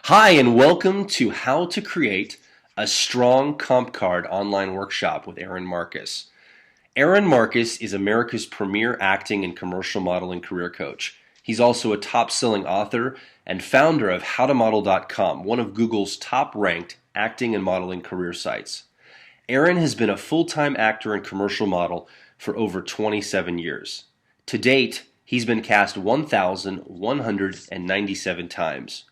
Hi, and welcome to How to Create a Strong Comp Card online workshop with Aaron Marcus. Aaron Marcus is America's premier acting and commercial modeling career coach. He's also a top-selling author and founder of HowToModel.com, one of Google's top-ranked acting and modeling career sites. Aaron has been a full-time actor and commercial model for over 27 years. To date, he's been cast 1,197 times.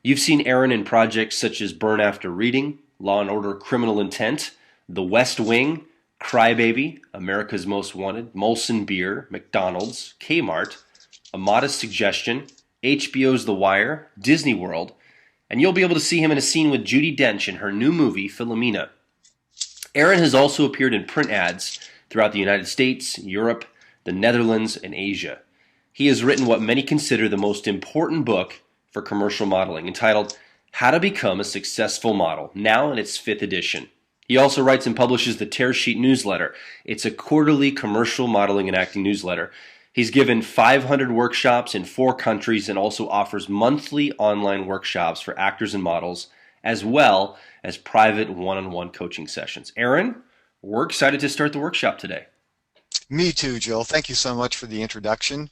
You've seen Aaron in projects such as Burn After Reading, Law & Order Criminal Intent, The West Wing, Crybaby, America's Most Wanted, Molson Beer, McDonald's, Kmart, A Modest Suggestion, HBO's The Wire, Disney World, and you'll be able to see him in a scene with Judi Dench in her new movie, Philomena. Aaron has also appeared in print ads throughout the United States, Europe, the Netherlands, and Asia. He has written what many consider the most important book for commercial modeling, entitled How to Become a Successful Model, now in its 5th edition. He also writes and publishes the Tear Sheet newsletter. It's a quarterly commercial modeling and acting newsletter. He's given 500 workshops in 4 countries and also offers monthly online workshops for actors and models, as well as private one-on-one coaching sessions. Aaron, we're excited to start the workshop today. Me too, Jill. Thank you so much for the introduction.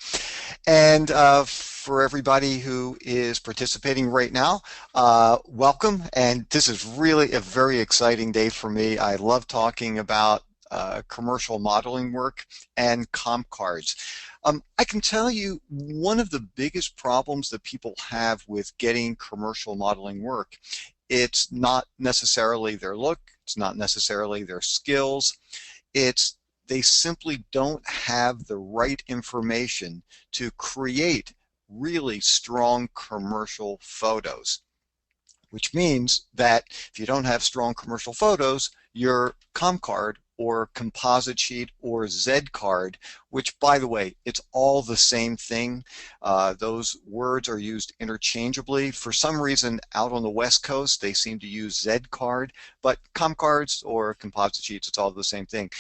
And for everybody who is participating right now, welcome. And this is really a very exciting day for me. I love talking about commercial modeling work and comp cards. I can tell you one of the biggest problems that people have with getting commercial modeling work, it's not necessarily their look, it's not necessarily their skills, they simply don't have the right information to create really strong commercial photos, which means that if you don't have strong commercial photos, your comp card or composite sheet or Z card, which, by the way, it's all the same thing. Those words are used interchangeably. For some reason, out on the West Coast, they seem to use Z card, but comp cards or composite sheets, it's all the same thing.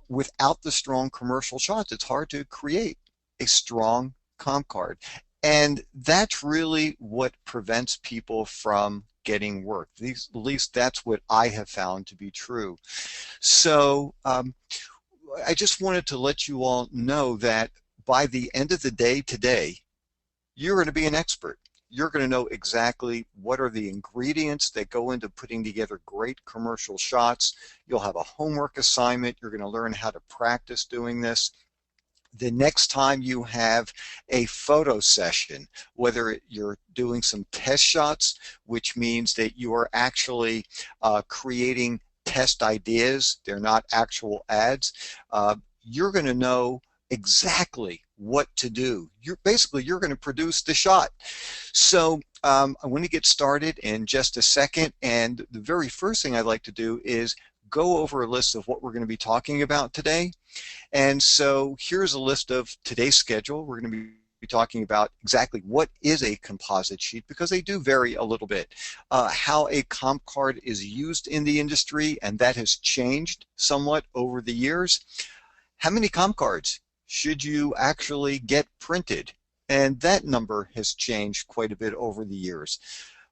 Without the strong commercial shots, it's hard to create a strong comp card. And that's really what prevents people from getting work. At least that's what I have found to be true. So I just wanted to let you all know that by the end of the day today, you're going to be an expert. You're going to know exactly what are the ingredients that go into putting together great commercial shots. You'll have a homework assignment. You're going to learn how to practice doing this. The next time you have a photo session, whether you're doing some test shots, which means that you are actually creating test ideas, they're not actual ads, you're going to know exactly what to do. You're going to produce the shot. So I want to get started in just a second, and the very first thing I'd like to do is go over a list of what we're going to be talking about today. And so here's a list of today's schedule. We're going to be talking about exactly what is a composite sheet, because they do vary a little bit. How a comp card is used in the industry, and that has changed somewhat over the years. How many comp cards should you actually get printed? And that number has changed quite a bit over the years.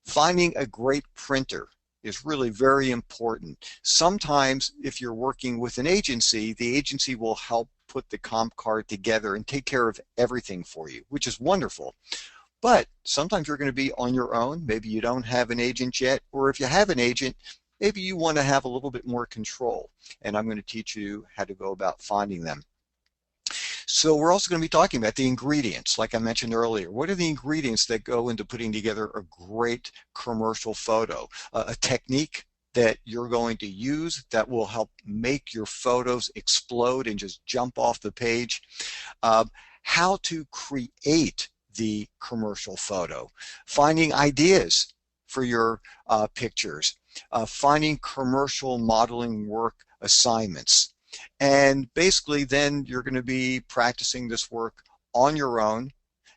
Finding a great printer is really very important. Sometimes if you're working with an agency, the agency will help put the comp card together and take care of everything for you, which is wonderful. But sometimes you're going to be on your own. Maybe you don't have an agent yet, or if you have an agent, maybe you want to have a little bit more control. And I'm going to teach you how to go about finding them. So we're also going to be talking about the ingredients, like I mentioned earlier. What are the ingredients that go into putting together a great commercial photo? A technique that you're going to use that will help make your photos explode and just jump off the page. How to create the commercial photo. Finding ideas for your pictures. Finding commercial modeling work assignments. And basically then you're going to be practicing this work on your own,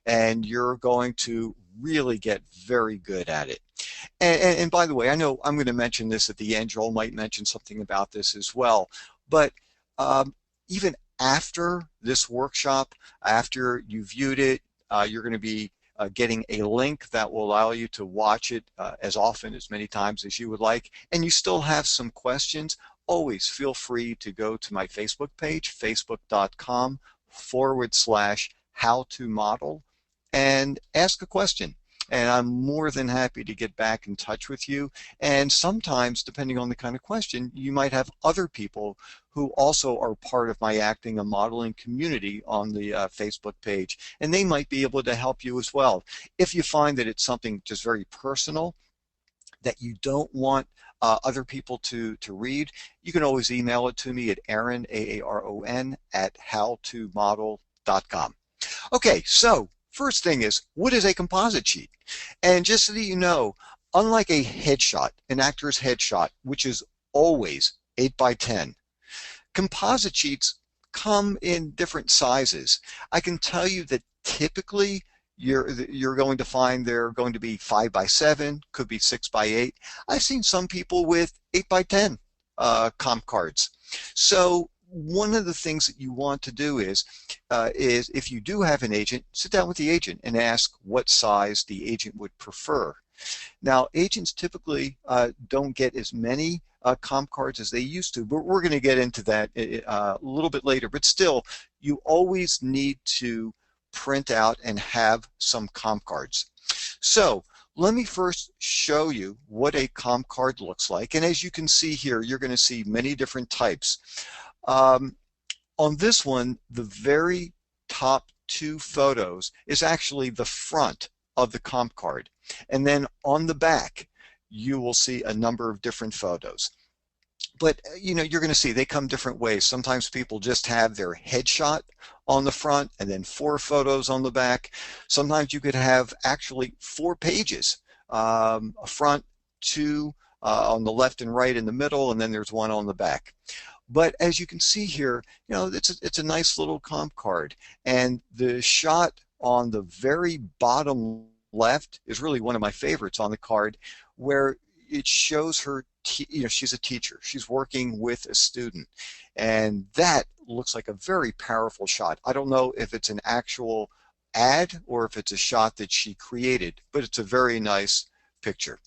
and you're going to really get very good at it. And by the way, I know I'm going to mention this at the end. Joel might mention something about this as well. But even after this workshop, after you viewed it, you're going to be getting a link that will allow you to watch it as often, as many times as you would like, and you still have some questions, always feel free to go to my Facebook page, facebook.com/how to model, and ask a question. And I'm more than happy to get back in touch with you. And sometimes, depending on the kind of question, you might have other people who also are part of my acting and modeling community on the Facebook page, and they might be able to help you as well. If you find that it's something just very personal that you don't want other people to read, you can always email it to me at Aaron, Aaron, at howtomodel.com. Okay, so first thing is, what is a composite sheet? And just so that you know, unlike a headshot, an actor's headshot, which is always 8 by 10, composite sheets come in different sizes. I can tell you that typically you're going to find they're going to be 5 by 7, could be 6 by 8. I've seen some people with 8 by 10 comp cards. So one of the things that you want to do is if you do have an agent, sit down with the agent and ask what size the agent would prefer. Now, agents typically don't get as many comp cards as they used to, but we're going to get into that a little bit later. But still, you always need to print out and have some comp cards. So let me first show you what a comp card looks like. And as you can see here, you're going to see many different types. On this one, the very top 2 photos is actually the front of the comp card. And then on the back, you will see a number of different photos. But you're going to see they come different ways. Sometimes people just have their headshot on the front and then 4 photos on the back. Sometimes you could have actually 4 pages, a front, 2 on the left and right in the middle, and then there's 1 on the back. But as you can see here, it's a nice little comp card. And the shot on the very bottom left is really one of my favorites on the card, where it shows her, she's a teacher. She's working with a student. And that looks like a very powerful shot. I don't know if it's an actual ad or if it's a shot that she created, but it's a very nice picture.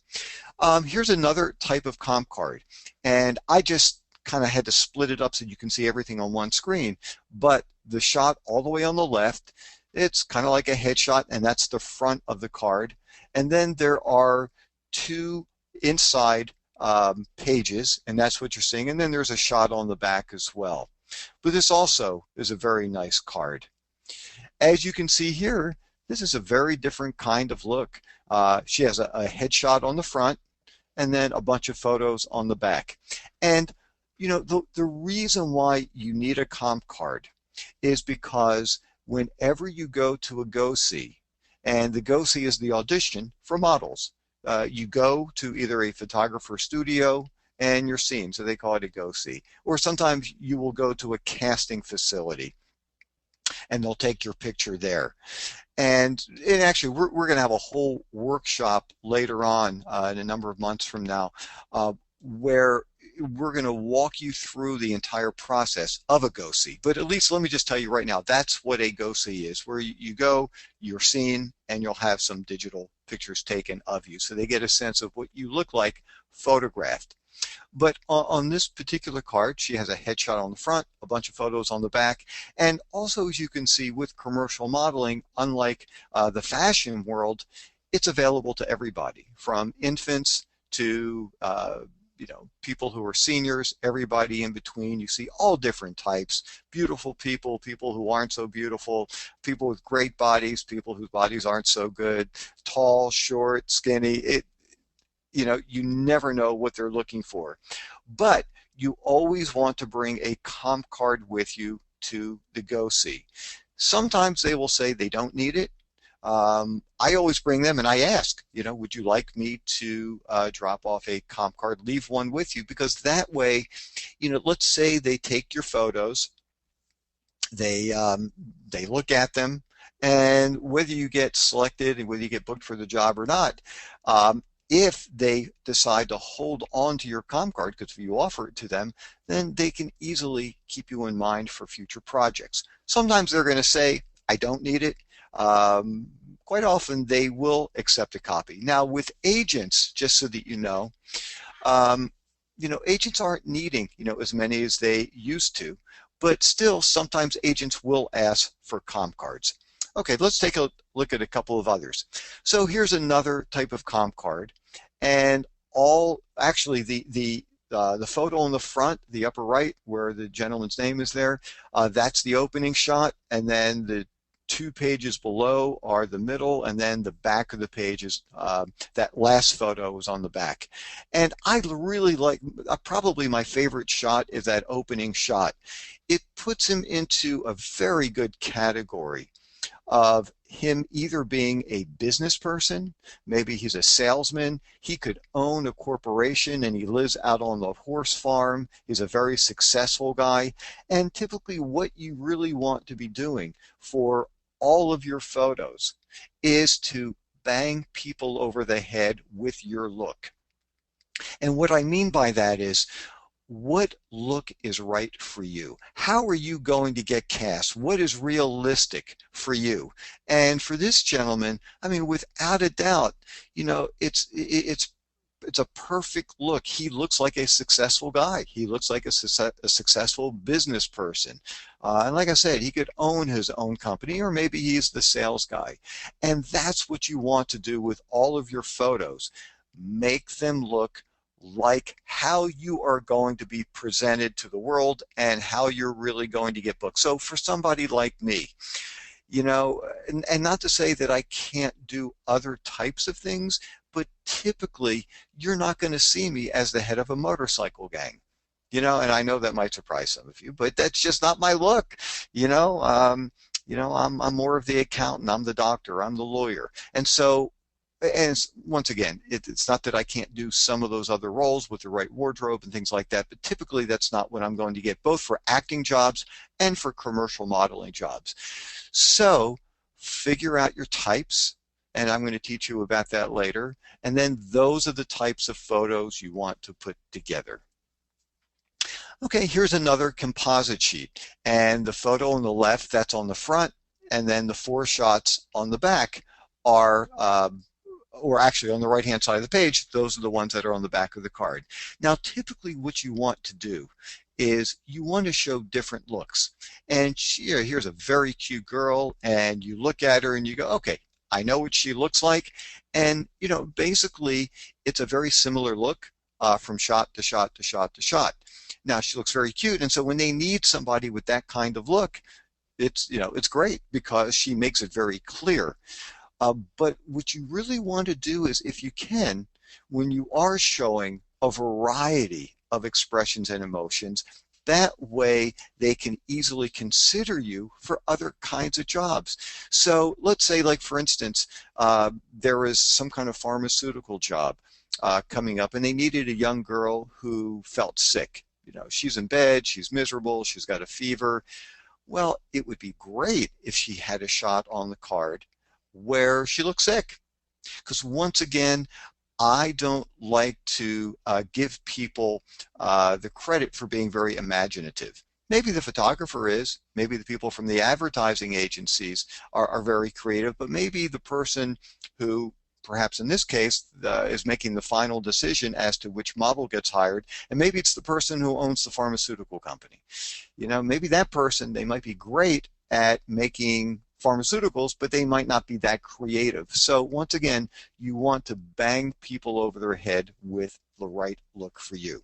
Here's another type of comp card. And I just kind of had to split it up so you can see everything on one screen. But the shot all the way on the left, it's kind of like a headshot, and that's the front of the card. And then there are 2 inside pages, and that's what you're seeing. And then there's a shot on the back as well. But this also is a very nice card. As you can see here, this is a very different kind of look. She has a headshot on the front and then a bunch of photos on the back. And the reason why you need a comp card is because whenever you go to a go-see, and the go-see is the audition for models, you go to either a photographer studio and you're seen, so they call it a go-see. Or sometimes you will go to a casting facility and they'll take your picture there. And actually, we're going to have a whole workshop later on in a number of months from now where we're going to walk you through the entire process of a go-see. But at least let me just tell you right now, that's what a go-see is, where you go, you're seen, and you'll have some digital pictures taken of you. So they get a sense of what you look like photographed. But on this particular card, she has a headshot on the front, a bunch of photos on the back, and also, as you can see, with commercial modeling, unlike the fashion world, it's available to everybody, from infants to people who are seniors, everybody in between. You see all different types, beautiful people, people who aren't so beautiful, people with great bodies, people whose bodies aren't so good, tall, short, skinny. You never know what they're looking for. But you always want to bring a comp card with you to the go-see. Sometimes they will say they don't need it. I always bring them and I ask, would you like me to drop off a comp card, leave one with you? Because that way, let's say they take your photos, they look at them, and whether you get selected and whether you get booked for the job or not, if they decide to hold on to your comp card, because if you offer it to them, then they can easily keep you in mind for future projects. Sometimes they're going to say, I don't need it. quite often they will accept a copy. Now, with agents, just so that um, agents aren't needing, as many as they used to, but still sometimes agents will ask for comp cards. Okay, let's take a look at a couple of others. So here's another type of comp card, and all actually the photo on the front, the upper right, where the gentleman's name is there, that's the opening shot, and then the 2 pages below are the middle, and then the back of the page is that last photo is on the back. And I really like, probably my favorite shot is that opening shot. It puts him into a very good category of him either being a business person, maybe he's a salesman, he could own a corporation and he lives out on the horse farm, he's a very successful guy, and typically what you really want to be doing for all of your photos is to bang people over the head with your look. And what I mean by that is, what look is right for you? How are you going to get cast? What is realistic for you? And for this gentleman, I mean, without a doubt, it's a perfect look. He looks like a successful guy. He looks like a successful business person. And like I said, he could own his own company, or maybe he's the sales guy. And that's what you want to do with all of your photos. Make them look like how you are going to be presented to the world and how you're really going to get booked. So for somebody like me, and not to say that I can't do other types of things, but typically you're not going to see me as the head of a motorcycle gang. And I know that might surprise some of you, but that's just not my look. I'm more of the accountant, I'm the doctor, I'm the lawyer. And once again, it's not that I can't do some of those other roles with the right wardrobe and things like that, but typically that's not what I'm going to get, both for acting jobs and for commercial modeling jobs. So figure out your types, and I'm going to teach you about that later. And then those are the types of photos you want to put together. Okay, here's another composite sheet, and the photo on the left, that's on the front, and then the 4 shots on the back are or actually on the right hand side of the page, those are the ones that are on the back of the card. Now typically what you want to do is you want to show different looks. And here's a very cute girl, and you look at her and you go, okay, I know what she looks like. And basically it's a very similar look from shot to shot to shot to shot. Now she looks very cute, and so when they need somebody with that kind of look, it's great because she makes it very clear. But what you really want to do is, if you can, when you are showing a variety of expressions and emotions, that way they can easily consider you for other kinds of jobs. So let's say, like for instance, there is some kind of pharmaceutical job coming up, and they needed a young girl who felt sick. She's in bed, she's miserable, she's got a fever. Well, it would be great if she had a shot on the card where she looks sick, because once again, I don't like to give people the credit for being very imaginative. Maybe the photographer is, maybe the people from the advertising agencies are very creative, but maybe the person who, perhaps in this case, is making the final decision as to which model gets hired, and maybe it's the person who owns the pharmaceutical company. Maybe that person, they might be great at making pharmaceuticals, but they might not be that creative. So once again, you want to bang people over their head with the right look for you.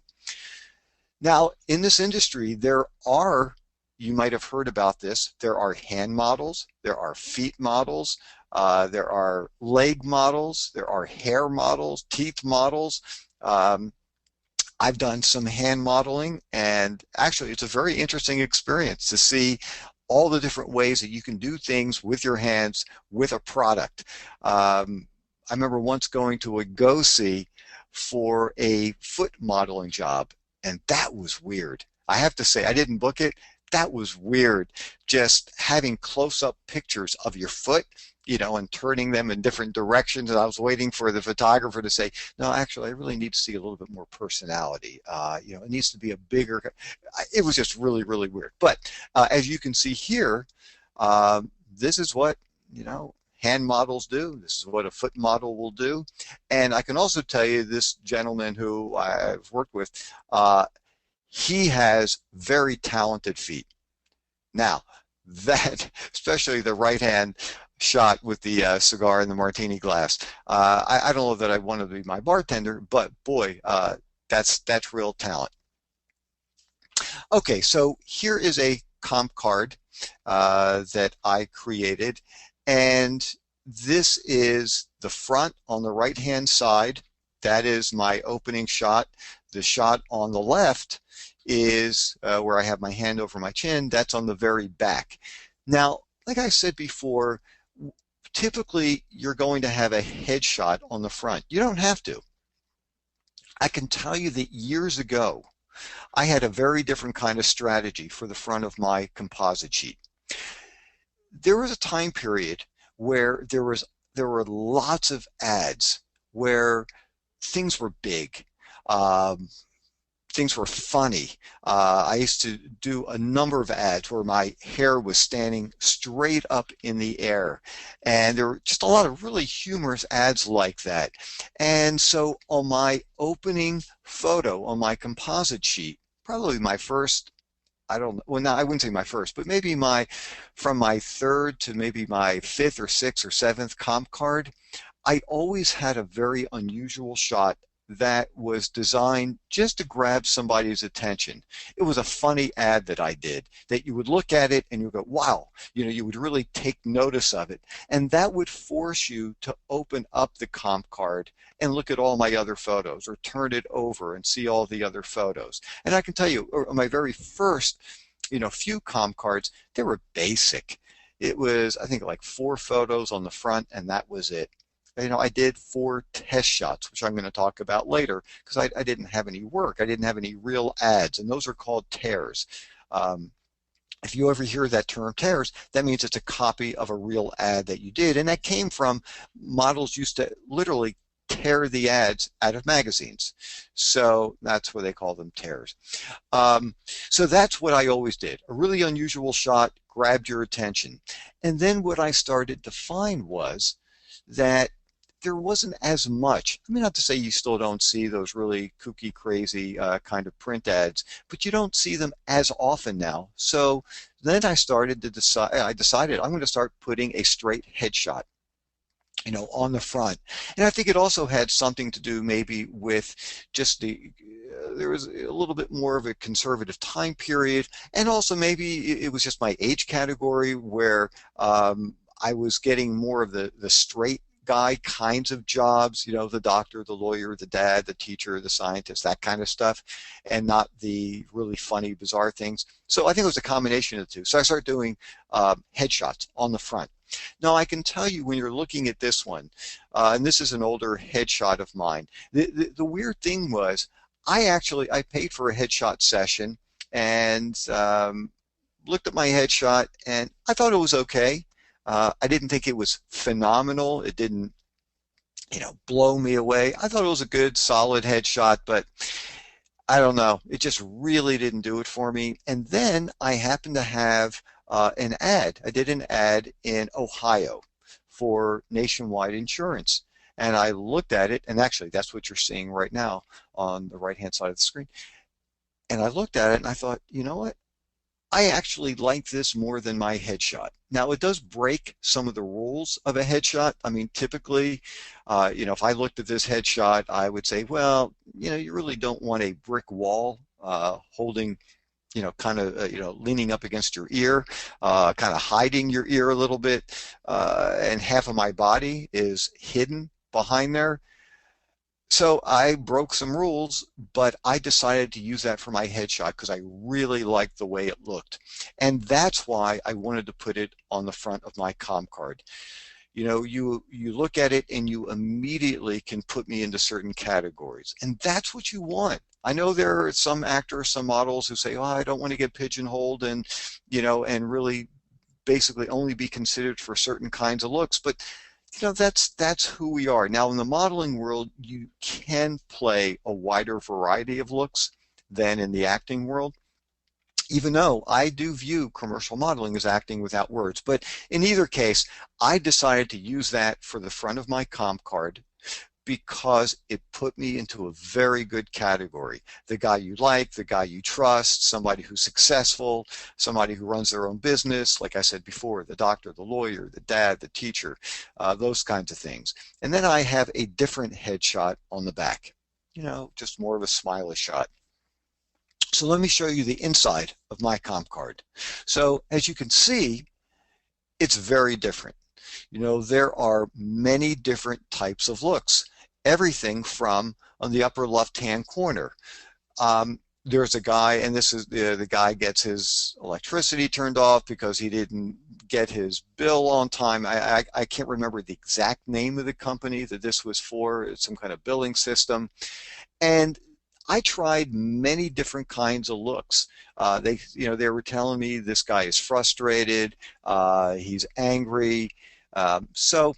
Now, in this industry, you might have heard about this, there are hand models, there are feet models, there are leg models, there are hair models, teeth models. I've done some hand modeling, and actually it's a very interesting experience to see all the different ways that you can do things with your hands with a product. I remember once going to a go-see for a foot modeling job, and that was weird. I have to say, I didn't book it. That was weird. Just having close-up pictures of your foot, and turning them in different directions. And I was waiting for the photographer to say, no, actually, I really need to see a little bit more personality. It needs to be a bigger, it was just really, really weird. But as you can see here, this is what, hand models do. This is what a foot model will do. And I can also tell you this gentleman who I've worked with, he has very talented feet. Now, that, especially the right hand shot with the cigar and the martini glass, I don't know that I want to be my bartender, but boy, that's real talent. Okay, so here is a comp card that I created, and this is the front on the right hand side. That is my opening shot. The shot on the left is where I have my hand over my chin. That's on the very back. Now, like I said before, typically you're going to have a headshot on the front. You don't have to. I can tell you that years ago, I had a very different kind of strategy for the front of my composite sheet. There was a time period where there were lots of ads where things were big. Things were funny. I used to do a number of ads where my hair was standing straight up in the air. And there were just a lot of really humorous ads like that. And so on my opening photo on my composite sheet, probably my first, I don't know, well, no, I wouldn't say my first, but maybe from my third to maybe my fifth or sixth or seventh comp card, I always had a very unusual shot that was designed just to grab somebody's attention. It was a funny ad that I did that you would look at it and you go, wow, you would really take notice of it. And that would force you to open up the comp card and look at all my other photos or turn it over and see all the other photos. And I can tell you, my very first, few comp cards, they were basic. It was, I think, like 4 photos on the front, and that was it. I did 4 test shots, which I'm going to talk about later, because I didn't have any work. I didn't have any real ads, and those are called tears. If you ever hear that term tears, that means it's a copy of a real ad that you did, and that came from models used to literally tear the ads out of magazines. So that's why they call them tears. So that's what I always did. A really unusual shot grabbed your attention. And then what I started to find was that there wasn't as much. I mean, not to say you still don't see those really kooky, crazy kind of print ads, but you don't see them as often now. So then I decided I'm going to start putting a straight headshot, on the front. And I think it also had something to do maybe with just there was a little bit more of a conservative time period, and also maybe it was just my age category where I was getting more of the straight guy kinds of jobs, the doctor, the lawyer, the dad, the teacher, the scientist, that kind of stuff, and not the really funny, bizarre things. So I think it was a combination of the two. So I started doing headshots on the front. Now I can tell you when you're looking at this one, and this is an older headshot of mine, the weird thing was I paid for a headshot session and looked at my headshot and I thought it was okay. I didn't think it was phenomenal. It didn't, blow me away. I thought it was a good, solid headshot, but I don't know. It just really didn't do it for me. And then I happened to have an ad. I did an ad in Ohio for Nationwide Insurance. And I looked at it, and actually that's what you're seeing right now on the right-hand side of the screen. And I looked at it and I thought, you know what? I actually like this more than my headshot. Now, it does break some of the rules of a headshot. I mean, typically, if I looked at this headshot, I would say, well, you really don't want a brick wall holding, kind of, leaning up against your ear, kind of hiding your ear a little bit, and half of my body is hidden behind there. So I broke some rules, but I decided to use that for my headshot because I really liked the way it looked. And that's why I wanted to put it on the front of my comp card. You look at it and you immediately can put me into certain categories. And that's what you want. I know there are some actors, some models who say, oh, I don't want to get pigeonholed and, and really basically only be considered for certain kinds of looks. But that's who we are. Now, in the modeling world, you can play a wider variety of looks than in the acting world. even though I do view commercial modeling as acting without words. But in either case, I decided to use that for the front of my comp card because it put me into a very good category. The guy you like, the guy you trust, somebody who's successful, somebody who runs their own business, like I said before, the doctor, the lawyer, the dad, the teacher, those kinds of things. And then I have a different headshot on the back, just more of a smiley shot. So let me show you the inside of my comp card. So as you can see, it's very different. There are many different types of looks. Everything from on the upper left-hand corner. There's a guy, and this is the guy gets his electricity turned off because he didn't get his bill on time. I can't remember the exact name of the company that this was for. It's some kind of billing system. And I tried many different kinds of looks. They were telling me this guy is frustrated, he's angry. So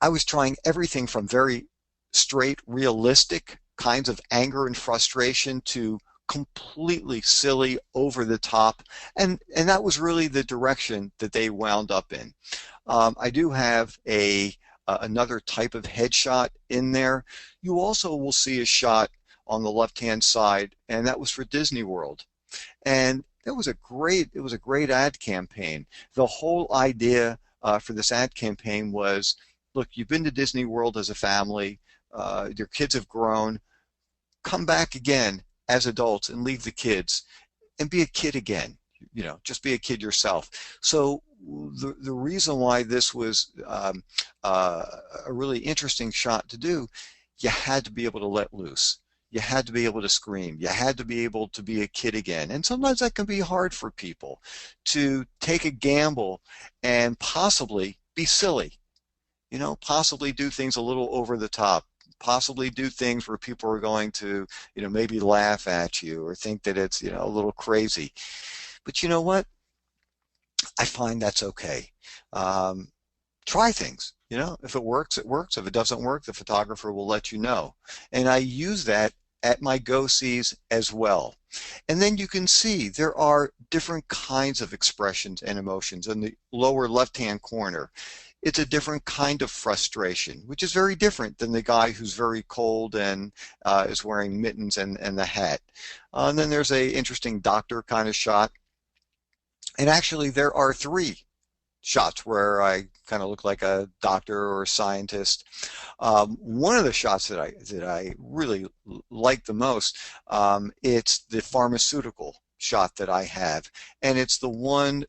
I was trying everything from very straight, realistic kinds of anger and frustration to completely silly, over the top, and that was really the direction that they wound up in. I do have another type of headshot in there. You also will see a shot on the left-hand side, and that was for Disney World. And it was a great ad campaign. The whole idea for this ad campaign was, look, you've been to Disney World as a family, your kids have grown, come back again as adults and leave the kids and be a kid again. Just be a kid yourself. So the reason why this was a really interesting shot to do, you had to be able to let loose. You had to be able to scream. You had to be able to be a kid again. And sometimes that can be hard for people to take a gamble and possibly be silly, possibly do things a little over the top, possibly do things where people are going to, maybe laugh at you or think that it's, a little crazy. But you know what? I find that's okay. Try things. If it works, it works. If it doesn't work, the photographer will let you know. And I use that at my go-sees as well. And then you can see there are different kinds of expressions and emotions. In the lower left-hand corner, it's a different kind of frustration, which is very different than the guy who's very cold and is wearing mittens and the hat. And then there's a interesting doctor kind of shot. And actually, there are three shots where I kind of look like a doctor or a scientist. One of the shots that I really like the most, it's the pharmaceutical shot that I have, and it's the one.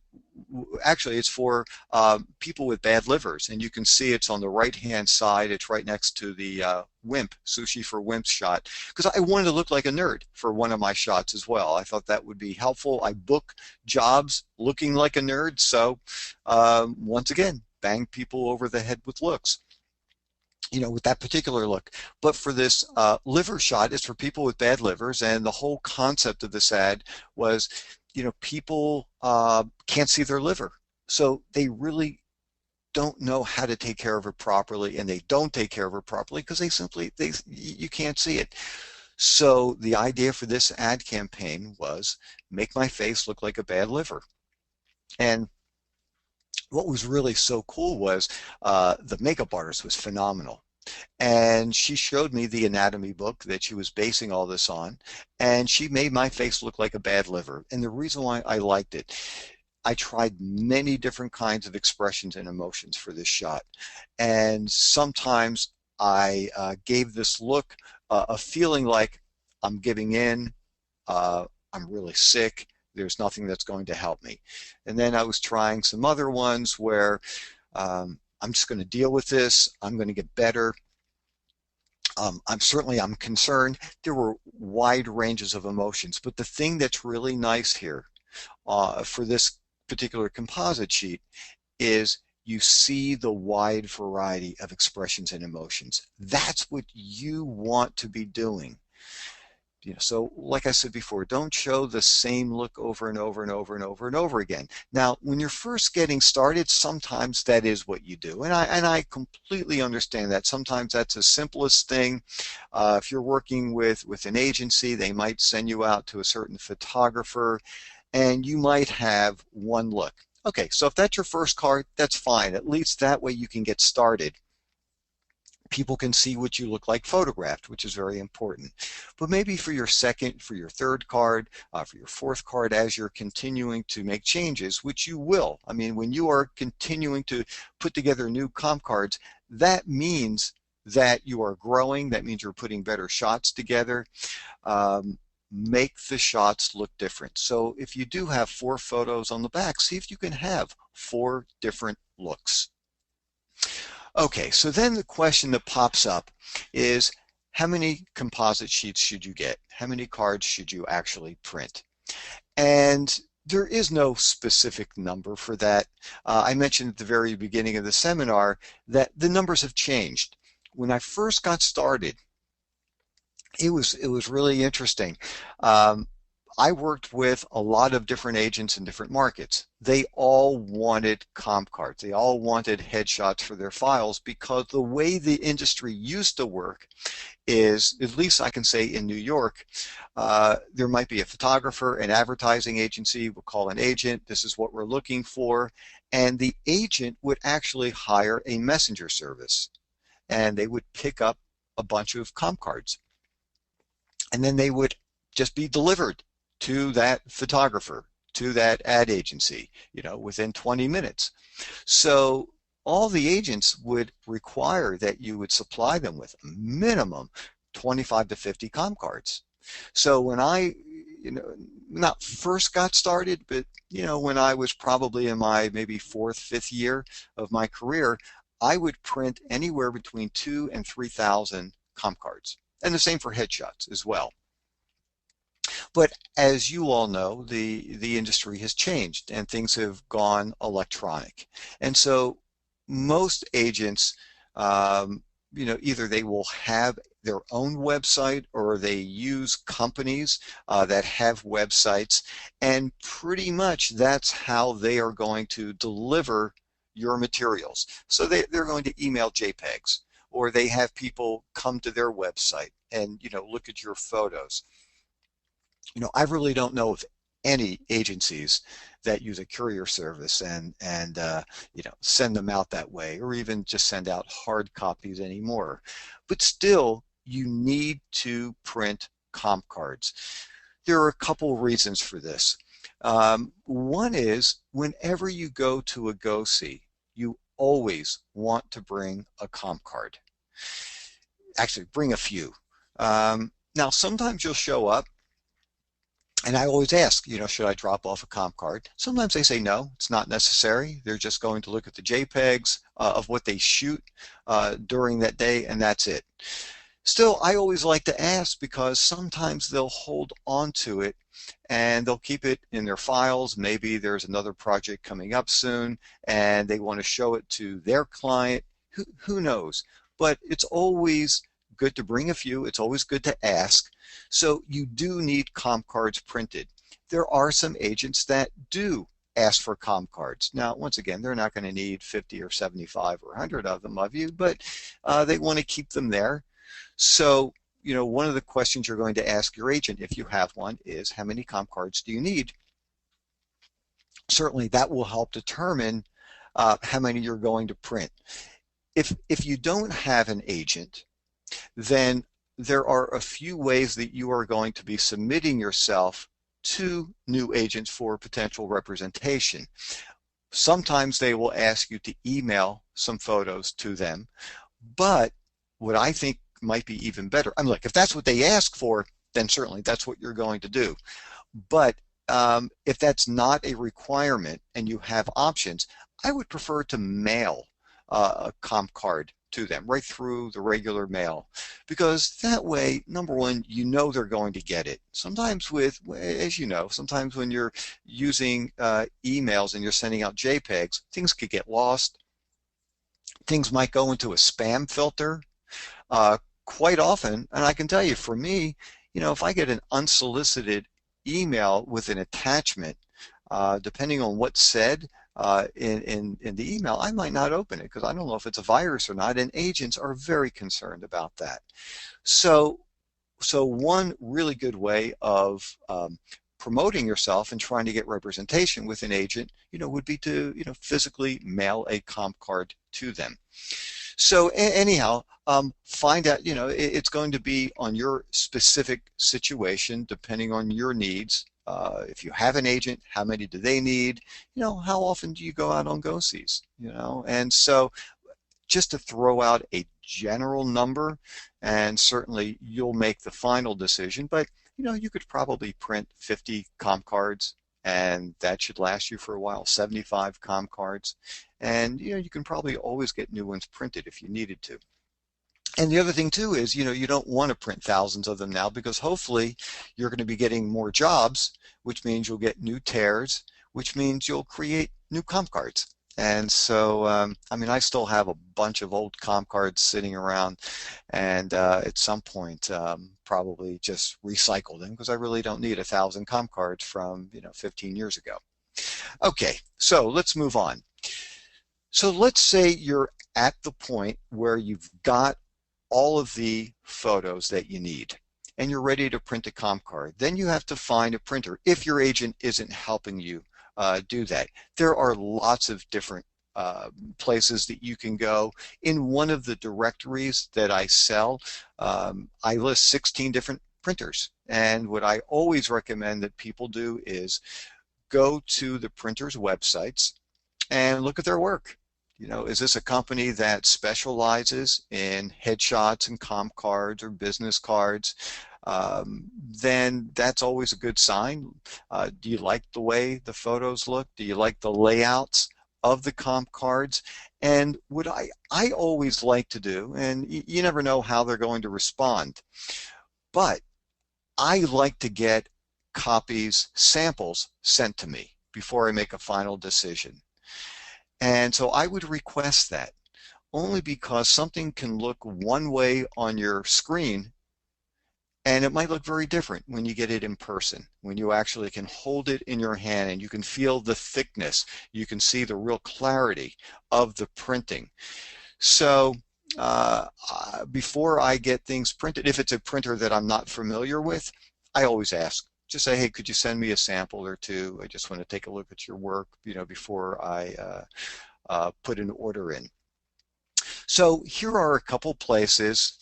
Actually, it's for people with bad livers, and you can see it's on the right-hand side. It's right next to the wimp, sushi for wimps shot, because I wanted to look like a nerd for one of my shots as well. I thought that would be helpful. I book jobs looking like a nerd, so once again, bang people over the head with looks. With that particular look. But for this liver shot, it's for people with bad livers, and the whole concept of this ad was, people can't see their liver, so they really don't know how to take care of it properly, and they don't take care of it properly because you can't see it. So the idea for this ad campaign was make my face look like a bad liver. And what was really so cool was the makeup artist was phenomenal. And she showed me the anatomy book that she was basing all this on, and she made my face look like a bad liver. And the reason why I liked it, I tried many different kinds of expressions and emotions for this shot. And sometimes I gave this look a feeling like I'm giving in, I'm really sick, there's nothing that's going to help me. And then I was trying some other ones where I'm just going to deal with this, I'm going to get better. I'm concerned. There were wide ranges of emotions, but the thing that's really nice here for this particular composite sheet is you see the wide variety of expressions and emotions. That's what you want to be doing. So like I said before, don't show the same look over and over and over and over and over again. Now, when you're first getting started, sometimes that is what you do. And I completely understand that. Sometimes that's the simplest thing. If you're working with an agency, they might send you out to a certain photographer and you might have one look. Okay, so if that's your first card, that's fine. At least that way you can get started. People can see what you look like photographed, which is very important. But maybe for your second, for your third card, for your fourth card, as you're continuing to make changes, which you will. I mean, when you are continuing to put together new comp cards, that means that you are growing. That means you're putting better shots together. Um, make the shots look different. So if you do have 4 photos on the back, see if you can have 4 different looks. Okay, so then the question that pops up is how many composite sheets should you get? How many cards should you actually print? And there is no specific number for that. I mentioned at the very beginning of the seminar that the numbers have changed. When I first got started, it was really interesting. Um, I worked with a lot of different agents in different markets. They all wanted comp cards. They all wanted headshots for their files because the way the industry used to work is, at least I can say in New York, there might be a photographer, an advertising agency will call an agent, this is what we're looking for, and the agent would actually hire a messenger service and they would pick up a bunch of comp cards and then they would just be delivered to that photographer, to that ad agency, within 20 minutes. So all the agents would require that you would supply them with a minimum 25 to 50 comp cards. So when I, not first got started, but when I was probably in my maybe 4th, 5th year of my career, I would print anywhere between 2,000 and 3,000 comp cards. And the same for headshots as well. But as you all know, the industry has changed and things have gone electronic. And so most agents, either they will have their own website or they use companies that have websites, and pretty much that's how they are going to deliver your materials. So they're going to email JPEGs, or they have people come to their website and look at your photos. I really don't know of any agencies that use a courier service and send them out that way, or even just send out hard copies anymore. But still, you need to print comp cards. There are a couple reasons for this. One is whenever you go to a go-see, you always want to bring a comp card. Actually, bring a few. Now, sometimes you'll show up, and I always ask, should I drop off a comp card? Sometimes they say no, it's not necessary. They're just going to look at the JPEGs of what they shoot during that day, and that's it. Still, I always like to ask because sometimes they'll hold on to it and they'll keep it in their files. Maybe there's another project coming up soon and they want to show it to their client. Who knows? But it's always good to bring a few. It's always good to ask. So you do need comp cards printed. There are some agents that do ask for comp cards. Now, once again, they're not going to need 50 or 75 or 100 of them of you, but they want to keep them there. So, one of the questions you're going to ask your agent, if you have one, is how many comp cards do you need? Certainly that will help determine how many you're going to print. If you don't have an agent, then there are a few ways that you are going to be submitting yourself to new agents for potential representation. Sometimes they will ask you to email some photos to them, but what I think might be even better, I mean, look, if that's what they ask for, then certainly that's what you're going to do. But if that's not a requirement and you have options, I would prefer to mail a comp card to them right through the regular mail, because that way, number one, they're going to get it. Sometimes as you know, sometimes when you're using emails and you're sending out JPEGs, things could get lost. Things might go into a spam filter. Quite often, and I can tell you, for me, if I get an unsolicited email with an attachment, depending on what's said in the email, I might not open it because I don't know if it's a virus or not, and agents are very concerned about that. So, so one really good way of promoting yourself and trying to get representation with an agent, would be to, physically mail a comp card to them. So anyhow, find out, it's going to be on your specific situation, depending on your needs. If you have an agent, how many do they need? How often do you go out on go-sees? And so just to throw out a general number, and certainly you'll make the final decision, but you could probably print 50 comp cards and that should last you for a while, 75 comp cards. And you can probably always get new ones printed if you needed to. And the other thing too is, you don't want to print thousands of them now because hopefully you're going to be getting more jobs, which means you'll get new tears, which means you'll create new comp cards. And so, I mean, I still have a bunch of old comp cards sitting around, and at some point, probably just recycle them because I really don't need 1,000 comp cards from 15 years ago. Okay, so let's move on. So let's say you're at the point where you've got all of the photos that you need and you're ready to print a comp card. Then you have to find a printer if your agent isn't helping you do that. There are lots of different places that you can go. In one of the directories that I sell, I list 16 different printers. And what I always recommend that people do is go to the printers' websites and look at their work. Is this a company that specializes in headshots and comp cards or business cards? Then that's always a good sign. Do you like the way the photos look? Do you like the layouts of the comp cards? And what I always like to do, and you never know how they're going to respond, but I like to get copies, samples sent to me before I make a final decision. And so I would request that only because something can look one way on your screen and it might look very different when you get it in person, when you actually can hold it in your hand and you can feel the thickness, you can see the real clarity of the printing. So before I get things printed, if it's a printer that I'm not familiar with, I always ask. Just say, hey, could you send me a sample or two? I just want to take a look at your work, before I put an order in. So here are a couple places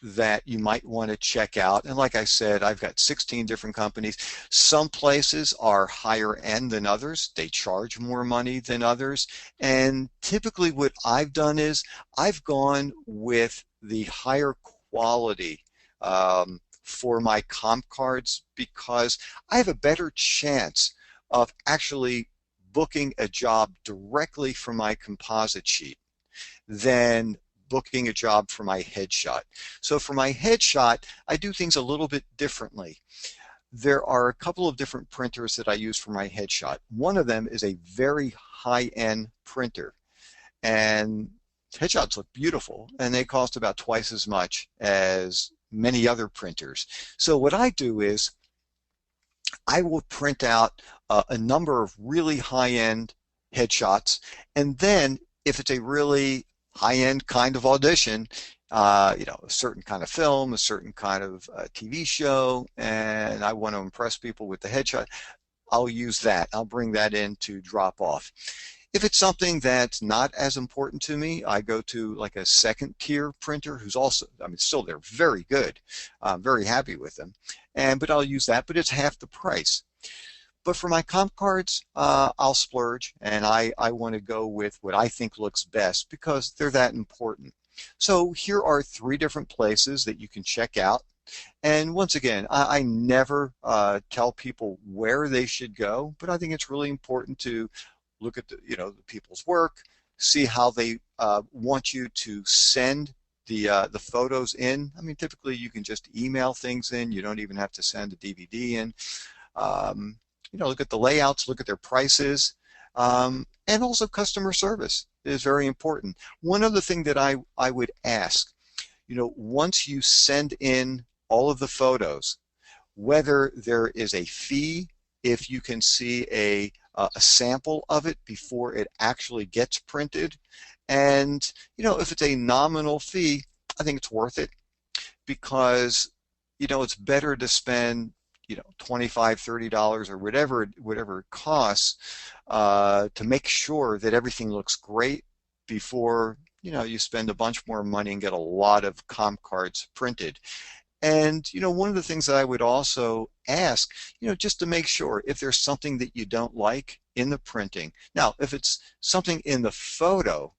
that you might want to check out. And like I said, I've got 16 different companies. Some places are higher end than others. They charge more money than others. And typically what I've done is I've gone with the higher quality for my comp cards because I have a better chance of actually booking a job directly from my composite sheet than booking a job for my headshot. So for my headshot, I do things a little bit differently. There are a couple of different printers that I use for my headshot. One of them is a very high-end printer, and headshots look beautiful, and they cost about twice as much as many other printers. So what I do is I will print out a number of really high-end headshots, and then if it's a really high-end kind of audition, a certain kind of film, a certain kind of TV show, and I want to impress people with the headshot, I'll use that. I'll bring that in to drop off. If it's something that's not as important to me, I go to like a second tier printer who's also, I mean, still they're very good. I'm very happy with them. But I'll use that, but it's half the price. But for my comp cards, I'll splurge, and I want to go with what I think looks best because they're that important. So here are 3 different places that you can check out. And once again, I never tell people where they should go, but I think it's really important to look at the people's work, see how they want you to send the photos in. I mean, typically you can just email things in. You don't even have to send a DVD in. Look at the layouts, look at their prices, and also customer service is very important. One other thing that I would ask, once you send in all of the photos, whether there is a fee, if you can see a sample of it before it actually gets printed. And, if it's a nominal fee, I think it's worth it because, it's better to spend, $25, $30 or whatever it costs to make sure that everything looks great before, you spend a bunch more money and get a lot of comp cards printed. And, one of the things that I would also ask, just to make sure if there's something that you don't like in the printing. Now, if it's something in the photo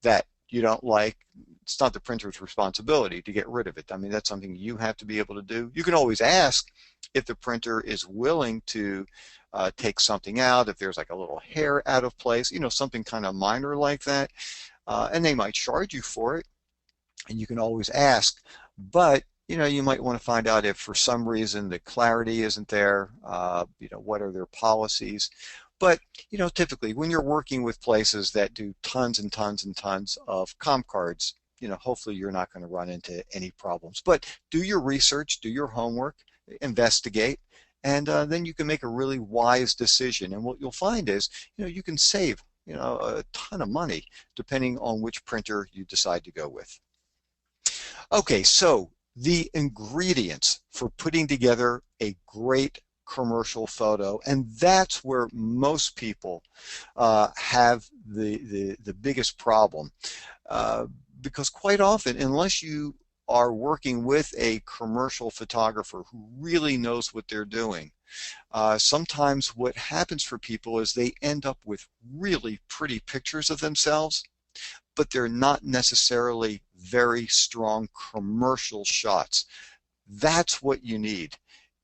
that you don't like, it's not the printer's responsibility to get rid of it. I mean, that's something you have to be able to do. You can always ask if the printer is willing to take something out, if there's like a little hair out of place, something kind of minor like that. And they might charge you for it, and you can always ask. But you might want to find out if for some reason the clarity isn't there, what are their policies. But, typically when you're working with places that do tons and tons and tons of comp cards, hopefully you're not going to run into any problems. But do your research, do your homework, investigate, and then you can make a really wise decision. And what you'll find is, you can save, a ton of money depending on which printer you decide to go with. Okay, so the ingredients for putting together a great commercial photo, and that's where most people have the biggest problem, because quite often, unless you are working with a commercial photographer who really knows what they're doing, sometimes what happens for people is they end up with really pretty pictures of themselves, but they're not necessarily very strong commercial shots. That's what you need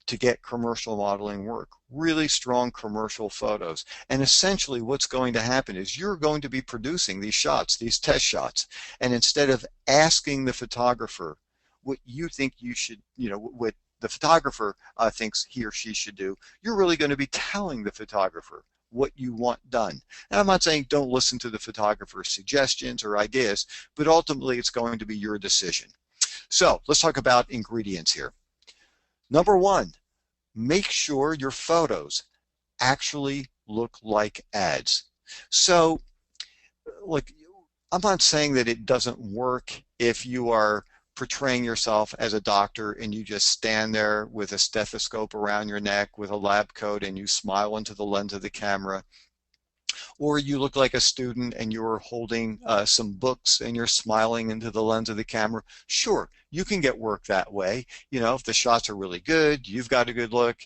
to get commercial modeling work. Really strong commercial photos. And essentially what's going to happen is you're going to be producing these shots, these test shots. And instead of asking the photographer what you think you should, what the photographer thinks he or she should do, you're really going to be telling the photographer what you want done. And I'm not saying don't listen to the photographer's suggestions or ideas, but ultimately it's going to be your decision. So let's talk about ingredients here. Number one, make sure your photos actually look like ads. So, look, I'm not saying that it doesn't work if you are portraying yourself as a doctor and you just stand there with a stethoscope around your neck with a lab coat and you smile into the lens of the camera. Or you look like a student and you're holding some books and you're smiling into the lens of the camera. Sure, you can get work that way. If the shots are really good, you've got a good look.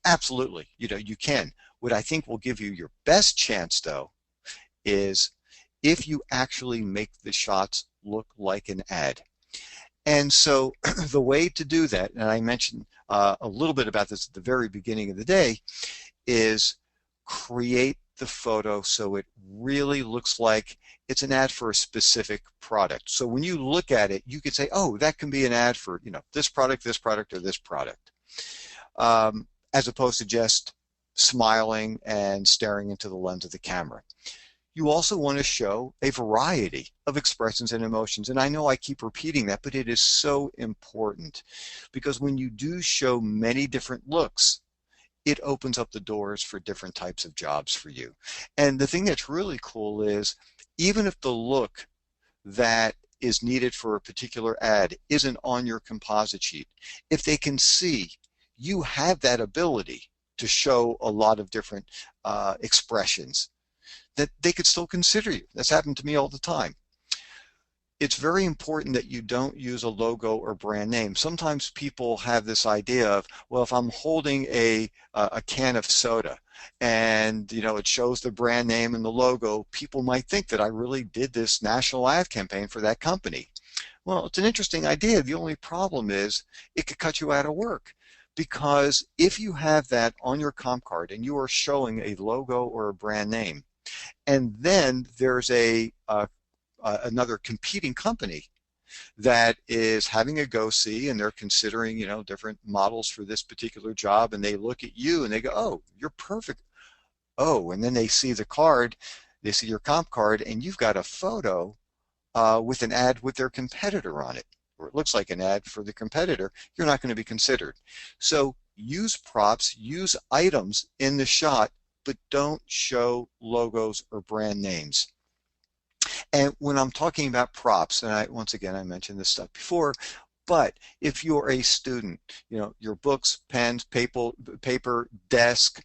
Absolutely, you can. What I think will give you your best chance, though, is if you actually make the shots look like an ad. And so the way to do that, and I mentioned a little bit about this at the very beginning of the day, is create the photo so it really looks like it's an ad for a specific product. So when you look at it, you could say, oh, that can be an ad for this product, or this product, as opposed to just smiling and staring into the lens of the camera. You also want to show a variety of expressions and emotions. And I know I keep repeating that, but it is so important because when you do show many different looks, it opens up the doors for different types of jobs for you. And the thing that's really cool is even if the look that is needed for a particular ad isn't on your composite sheet, if they can see you have that ability to show a lot of different expressions, that they could still consider you. That's happened to me all the time. It's very important that you don't use a logo or brand name. Sometimes people have this idea of, well, if I'm holding a can of soda and it shows the brand name and the logo, people might think that I really did this national ad campaign for that company. Well, it's an interesting idea. The only problem is it could cut you out of work, because if you have that on your comp card and you are showing a logo or a brand name, and then there's another competing company that is having a go-see and they're considering, different models for this particular job, and they look at you and they go, oh, you're perfect. Oh, and then they see the card, they see your comp card, and you've got a photo with an ad with their competitor on it. or it looks like an ad for the competitor, you're not going to be considered. So use props, use items in the shot, but don't show logos or brand names. And when I'm talking about props, and once again, I mentioned this stuff before, but if you're a student, your books, pens, desk,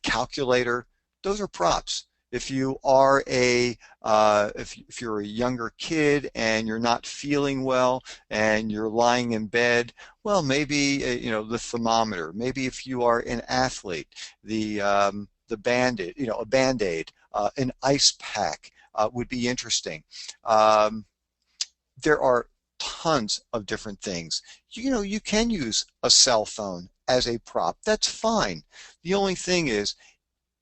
calculator, those are props. If you are if you're a younger kid and you're not feeling well and you're lying in bed, well, maybe the thermometer. Maybe if you are an athlete, the Band-Aid, a Band-Aid, an ice pack would be interesting. There are tons of different things. You can use a cell phone as a prop. That's fine. The only thing is,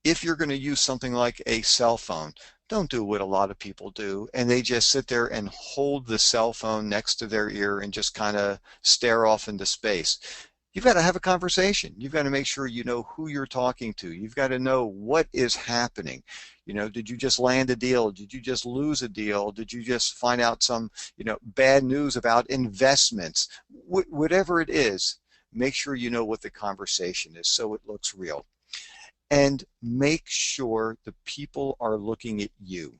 if you're going to use something like a cell phone, don't do what a lot of people do, and they just sit there and hold the cell phone next to their ear and just kind of stare off into space. You've got to have a conversation. You've got to make sure you know who you're talking to. You've got to know what is happening. Did you just land a deal? Did you just lose a deal? Did you just find out some, bad news about investments? Whatever it is, make sure you know what the conversation is so it looks real. And make sure the people are looking at you.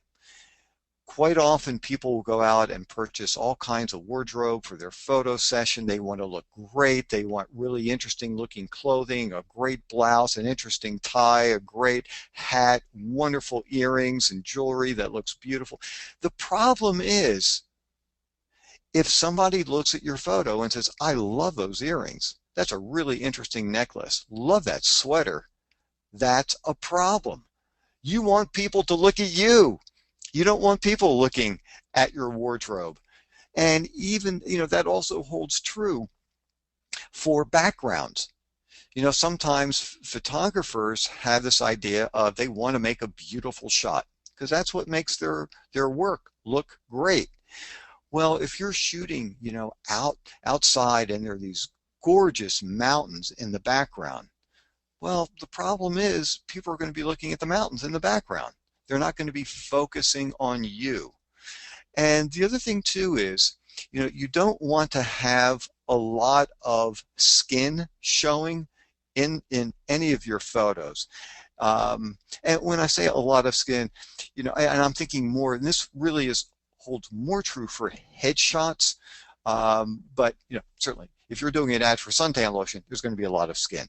Quite often people will go out and purchase all kinds of wardrobe for their photo session. They want to look great. They want really interesting looking clothing, a great blouse, an interesting tie, a great hat, wonderful earrings and jewelry that looks beautiful. The problem is, if somebody looks at your photo and says, I love those earrings, that's a really interesting necklace, love that sweater, that's a problem. You want people to look at you. You don't want people looking at your wardrobe. And even, that also holds true for backgrounds. Sometimes photographers have this idea of they want to make a beautiful shot because that's what makes their work look great. Well, if you're shooting, outside and there are these gorgeous mountains in the background, well, the problem is people are going to be looking at the mountains in the background. They're not going to be focusing on you. And the other thing too is, you don't want to have a lot of skin showing in any of your photos. And when I say a lot of skin, and I'm thinking more, and this really holds more true for headshots, but certainly if you're doing an ad for suntan lotion, there's going to be a lot of skin,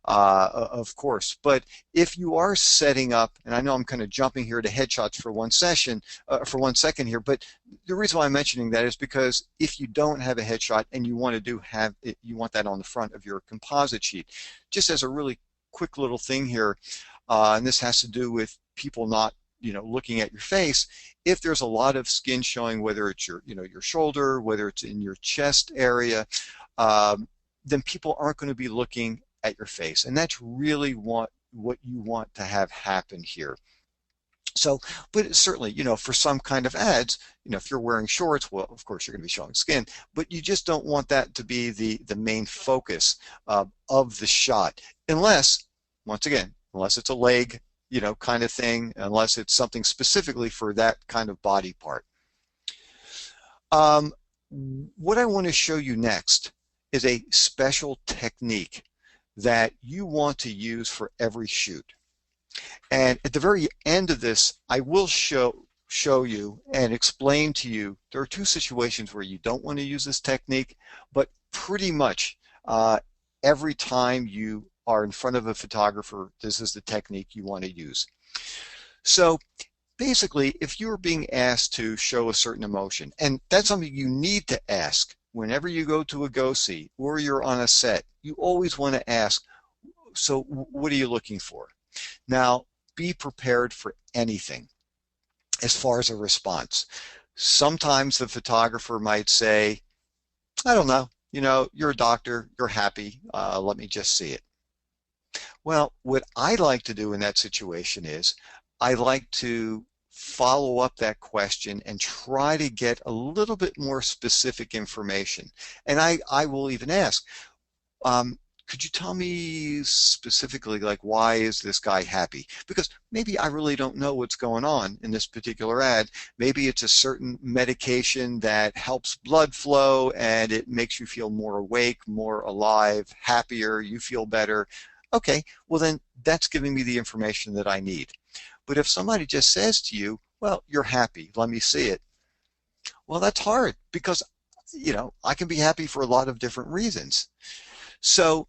of course. But if you are setting up, and I know I'm kind of jumping here to headshots for one second here, but the reason why I'm mentioning that is because if you don't have a headshot and you want to you want that on the front of your composite sheet, just as a really quick little thing here, and this has to do with people not looking at your face. If there's a lot of skin showing, whether it's your shoulder, whether it's in your chest area, then people aren't going to be looking at your face, and that's really what you want to have happen here. So, but certainly, for some kind of ads, if you're wearing shorts, well, of course you're going to be showing skin, but you just don't want that to be the main focus of the shot, unless, once again, unless it's a leg, kind of thing, unless it's something specifically for that kind of body part. What I want to show you next is a special technique that you want to use for every shoot. And at the very end of this, I will show you and explain to you there are two situations where you don't want to use this technique, but pretty much every time you are in front of a photographer, this is the technique you want to use. So basically, if you're being asked to show a certain emotion, and that's something you need to ask whenever you go to a go-see or you're on a set, you always want to ask, so what are you looking for? Now, be prepared for anything as far as a response. Sometimes the photographer might say, I don't know, you're a doctor, you're happy, let me just see it. Well, what I like to do in that situation is I like to follow up that question and try to get a little bit more specific information. And I will even ask, could you tell me specifically, like, why is this guy happy? Because maybe I really don't know what's going on in this particular ad. Maybe it's a certain medication that helps blood flow and it makes you feel more awake, more alive, happier, you feel better. Okay, well then that's giving me the information that I need. But if somebody just says to you, well, you're happy, let me see it. Well, that's hard because, I can be happy for a lot of different reasons. So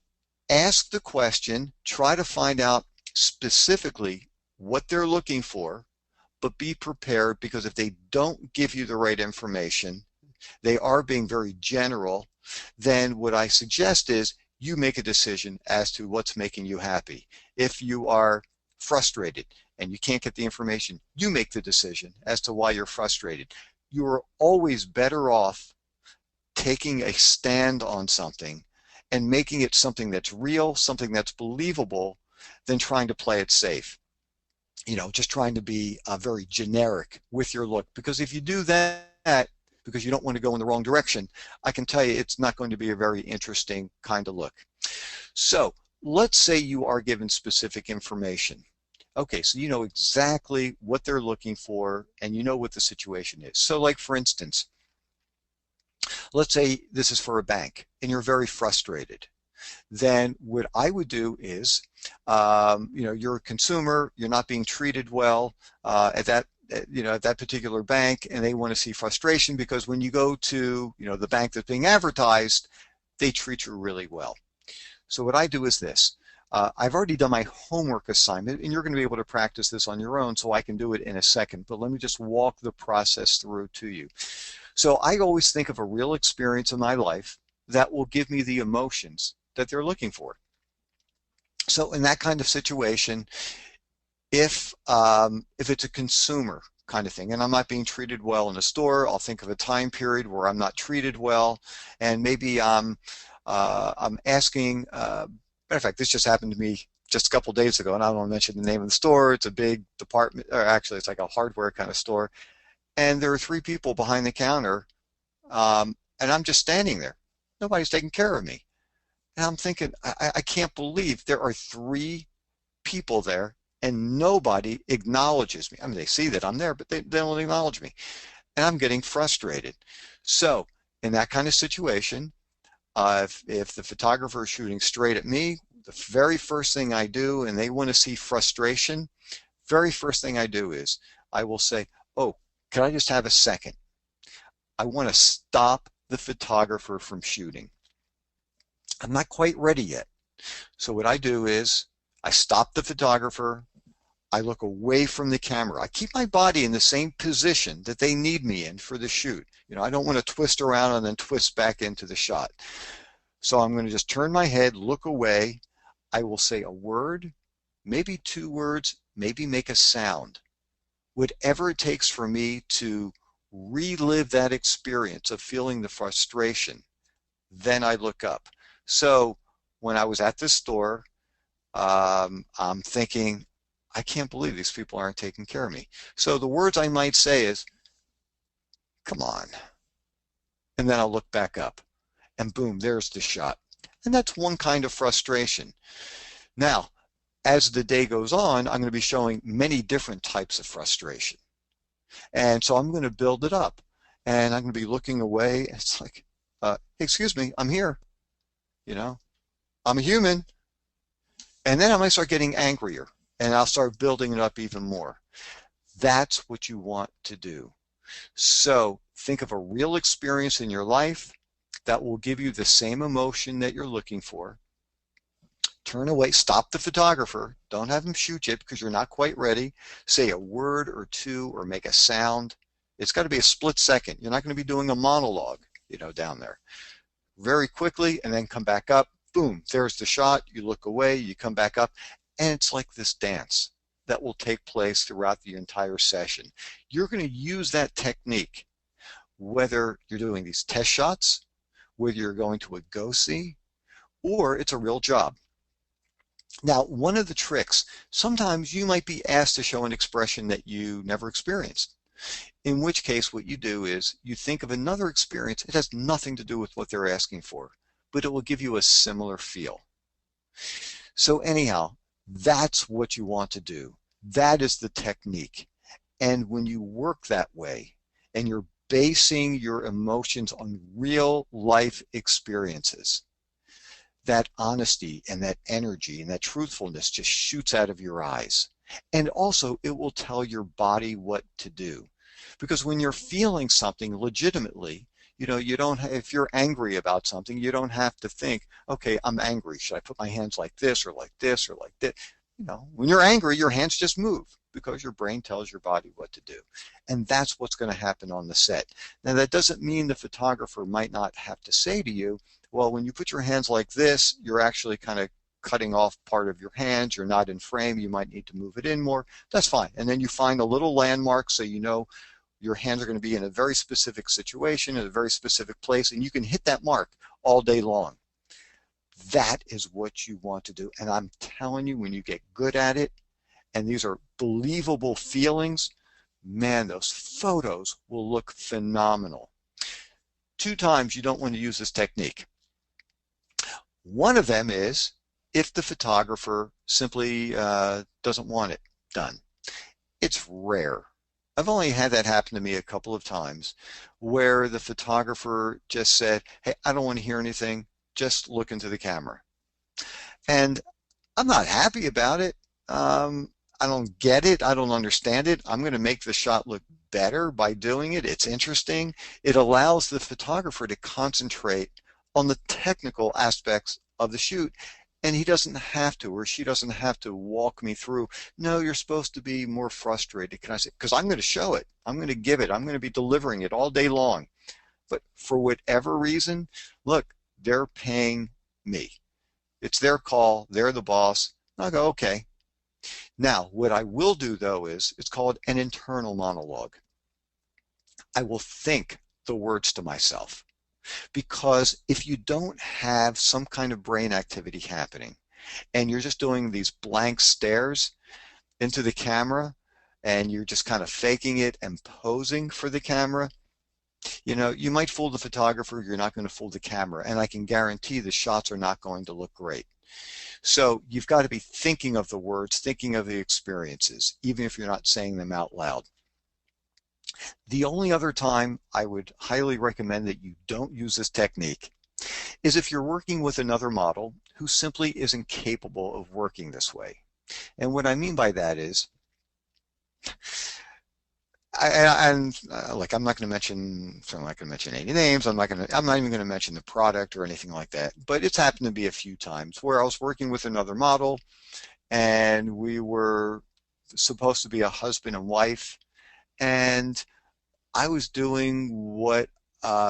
ask the question, try to find out specifically what they're looking for, but be prepared, because if they don't give you the right information, they are being very general, then what I suggest is you make a decision as to what's making you happy. If you are frustrated and you can't get the information, you make the decision as to why you're frustrated. You're always better off taking a stand on something and making it something that's real, something that's believable, than trying to play it safe. Just trying to be very generic with your look. Because if you do that, because you don't want to go in the wrong direction, I can tell you it's not going to be a very interesting kind of look. So let's say you are given specific information. Okay, so you know exactly what they're looking for and you know what the situation is. So like for instance, let's say this is for a bank and you're very frustrated. Then what I would do is, you're a consumer, you're not being treated well at that particular bank, and they want to see frustration because when you go to, the bank that's being advertised, they treat you really well. So what I do is this. I've already done my homework assignment, and you're going to be able to practice this on your own, so I can do it in a second. But let me just walk the process through to you. So I always think of a real experience in my life that will give me the emotions that they're looking for. So in that kind of situation, if it's a consumer kind of thing and I'm not being treated well in a store, I'll think of a time period where I'm not treated well, and maybe I'm asking. Matter of fact, this just happened to me just a couple of days ago, and I don't want to mention the name of the store. It's a big department, or actually, it's like a hardware kind of store, and there are three people behind the counter, and I'm just standing there. Nobody's taking care of me. And I'm thinking, I can't believe there are three people there and nobody acknowledges me. I mean, they see that I'm there, but they don't acknowledge me. And I'm getting frustrated. So in that kind of situation, if the photographer is shooting straight at me, the very first thing I do, and they want to see frustration, very first thing I do is I will say, oh, can I just have a second? I want to stop the photographer from shooting. I'm not quite ready yet. So what I do is I stop the photographer. I look away from the camera. I keep my body in the same position that they need me in for the shoot. I don't want to twist around and then twist back into the shot. So I'm going to just turn my head, look away. I will say a word, maybe two words, maybe make a sound. Whatever it takes for me to relive that experience of feeling the frustration, then I look up. So when I was at this store, I'm thinking, I can't believe these people aren't taking care of me. So the words I might say is, come on. And then I'll look back up and boom, there's the shot. And that's one kind of frustration. Now, as the day goes on, I'm going to be showing many different types of frustration. And so I'm going to build it up. And I'm going to be looking away. It's like, excuse me, I'm here. I'm a human. And then I might start getting angrier and I'll start building it up even more. That's what you want to do. So think of a real experience in your life that will give you the same emotion that you're looking for. Turn away, stop the photographer. Don't have him shoot you because you're not quite ready. Say a word or two or make a sound. It's got to be a split second. You're not going to be doing a monologue, down there. Very quickly, and then come back up. Boom, there's the shot. You look away, you come back up, and it's like this dance that will take place throughout the entire session. You're going to use that technique, whether you're doing these test shots, whether you're going to a go-see, or it's a real job. Now, one of the tricks, sometimes you might be asked to show an expression that you never experienced. In which case, what you do is you think of another experience. It has nothing to do with what they're asking for, but it will give you a similar feel. So anyhow, that's what you want to do. That is the technique. And when you work that way and you're basing your emotions on real life experiences, that honesty and that energy and that truthfulness just shoots out of your eyes. And also, it will tell your body what to do. Because when you're feeling something legitimately, you don't, if you're angry about something, you don't have to think, okay, I'm angry. Should I put my hands like this or like this or like this? When you're angry, your hands just move because your brain tells your body what to do. And that's what's going to happen on the set. Now, that doesn't mean the photographer might not have to say to you, well, when you put your hands like this, you're actually kind of cutting off part of your hands. You're not in frame. You might need to move it in more. That's fine. And then you find a little landmark so you know your hands are going to be in a very specific situation, in a very specific place, and you can hit that mark all day long. That is what you want to do. And I'm telling you, when you get good at it, and these are believable feelings, man, those photos will look phenomenal. 2 times you don't want to use this technique. One of them is if the photographer simply doesn't want it done. It's rare. I've only had that happen to me a couple of times where the photographer just said, hey, I don't want to hear anything, just look into the camera. And I'm not happy about it. I don't get it. I don't understand it. I'm going to make the shot look better by doing it. It's interesting. It allows the photographer to concentrate on the technical aspects of the shoot. And he doesn't have to, or she doesn't have to walk me through. No, you're supposed to be more frustrated. Can I say, because I'm going to show it. I'm going to give it. I'm going to be delivering it all day long. But for whatever reason, look, they're paying me. It's their call. They're the boss. I'll go, okay. Now, what I will do, though, is it's called an internal monologue. I will think the words to myself. Because if you don't have some kind of brain activity happening and you're just doing these blank stares into the camera and you're just kind of faking it and posing for the camera, you might fool the photographer, you're not going to fool the camera, and I can guarantee the shots are not going to look great. So you've got to be thinking of the words, thinking of the experiences, even if you're not saying them out loud. The only other time I would highly recommend that you don't use this technique is if you're working with another model who simply isn't capable of working this way. And what I mean by that is, like I'm not going to mention, so I'm not going to mention any names. I'm not even going to mention the product or anything like that. But it's happened to be a few times where I was working with another model, and we were supposed to be a husband and wife, and I was doing what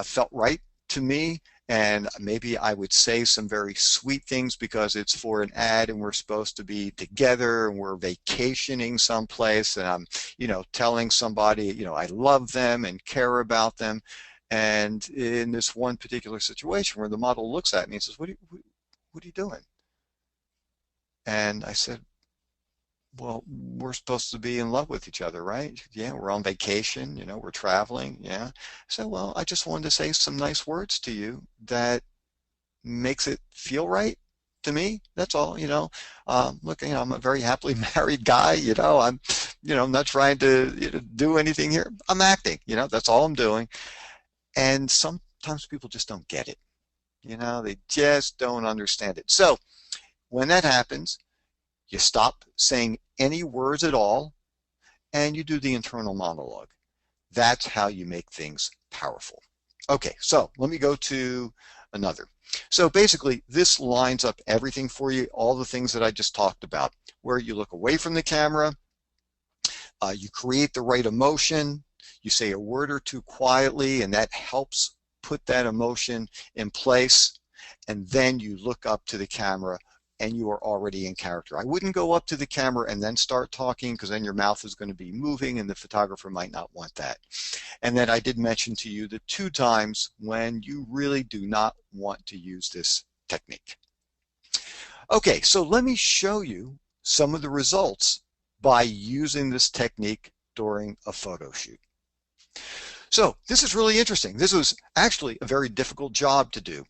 felt right to me, and maybe I would say some very sweet things because it's for an ad and we're supposed to be together and we're vacationing someplace, and I'm, telling somebody, I love them and care about them. And in this one particular situation where the model looks at me and says, what are you doing? And I said, well, we're supposed to be in love with each other, right? Yeah, we're on vacation, we're traveling. Yeah. So, well, I just wanted to say some nice words to you that makes it feel right to me. That's all, look, I'm a very happily married guy, I'm not trying to do anything here. I'm acting, that's all I'm doing. And sometimes people just don't get it. They just don't understand it. So when that happens, you stop saying any words at all, and you do the internal monologue. That's how you make things powerful. Okay, so let me go to another. So basically, this lines up everything for you, all the things that I just talked about, where you look away from the camera, you create the right emotion, you say a word or two quietly, and that helps put that emotion in place, and then you look up to the camera and you are already in character. I wouldn't go up to the camera and then start talking, because then your mouth is going to be moving and the photographer might not want that. And then I did mention to you the 2 times when you really do not want to use this technique. Okay, so let me show you some of the results by using this technique during a photo shoot. So this is really interesting. This was actually a very difficult job to do.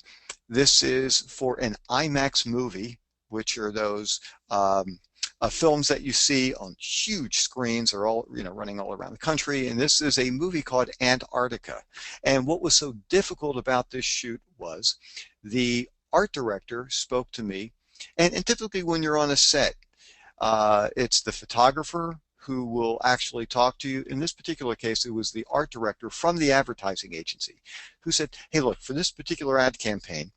This is for an IMAX movie which are those films that you see on huge screens, are all running all around the country. And this is a movie called Antarctica. And what was so difficult about this shoot was the art director spoke to me, and typically when you're on a set, it's the photographer who will actually talk to you. In this particular case, it was the art director from the advertising agency who said, hey, look, for this particular ad campaign,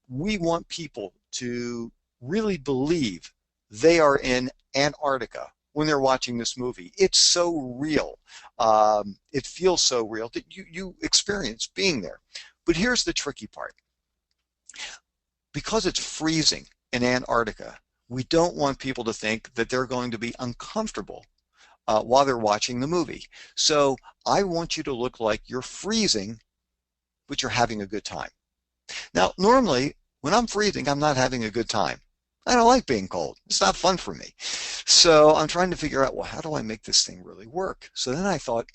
we want people to really believe they are in Antarctica when they're watching this movie. It's so real. It feels so real that you experience being there. But here's the tricky part. Because it's freezing in Antarctica, we don't want people to think that they're going to be uncomfortable while they're watching the movie. So I want you to look like you're freezing, but you're having a good time. Now, normally, when I'm freezing, I'm not having a good time. I don't like being cold. It's not fun for me. So I'm trying to figure out, well, how do I make this thing really work? So then I thought,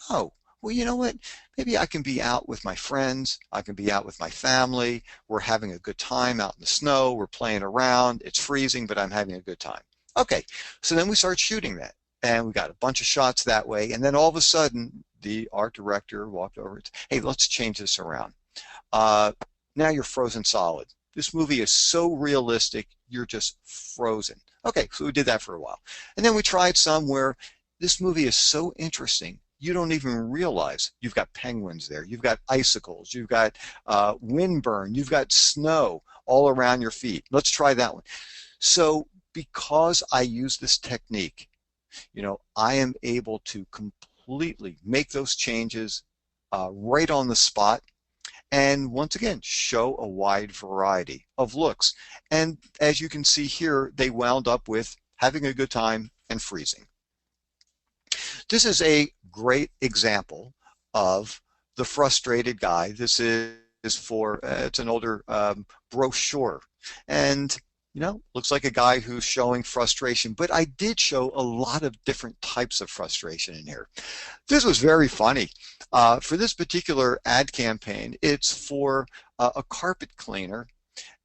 oh, well, you know what? Maybe I can be out with my friends. I can be out with my family. We're having a good time out in the snow. We're playing around. It's freezing, but I'm having a good time. Okay, so then we started shooting that. And we got a bunch of shots that way. And then all of a sudden, the art director walked over and said, hey, let's change this around. Now you're frozen solid. This movie is so realistic, you're just frozen. Okay, so we did that for a while. And then we tried some where this movie is so interesting, you don't even realize you've got penguins there. You've got icicles. You've got windburn. You've got snow all around your feet. Let's try that one. So because I use this technique, I am able to completely make those changes right on the spot. And once again, show a wide variety of looks. And as you can see here, they wound up with having a good time and freezing. This is a great example of the frustrated guy. This is for, it's an older brochure. And, looks like a guy who's showing frustration. But I did show a lot of different types of frustration in here. This was very funny. For this particular ad campaign, it's for a carpet cleaner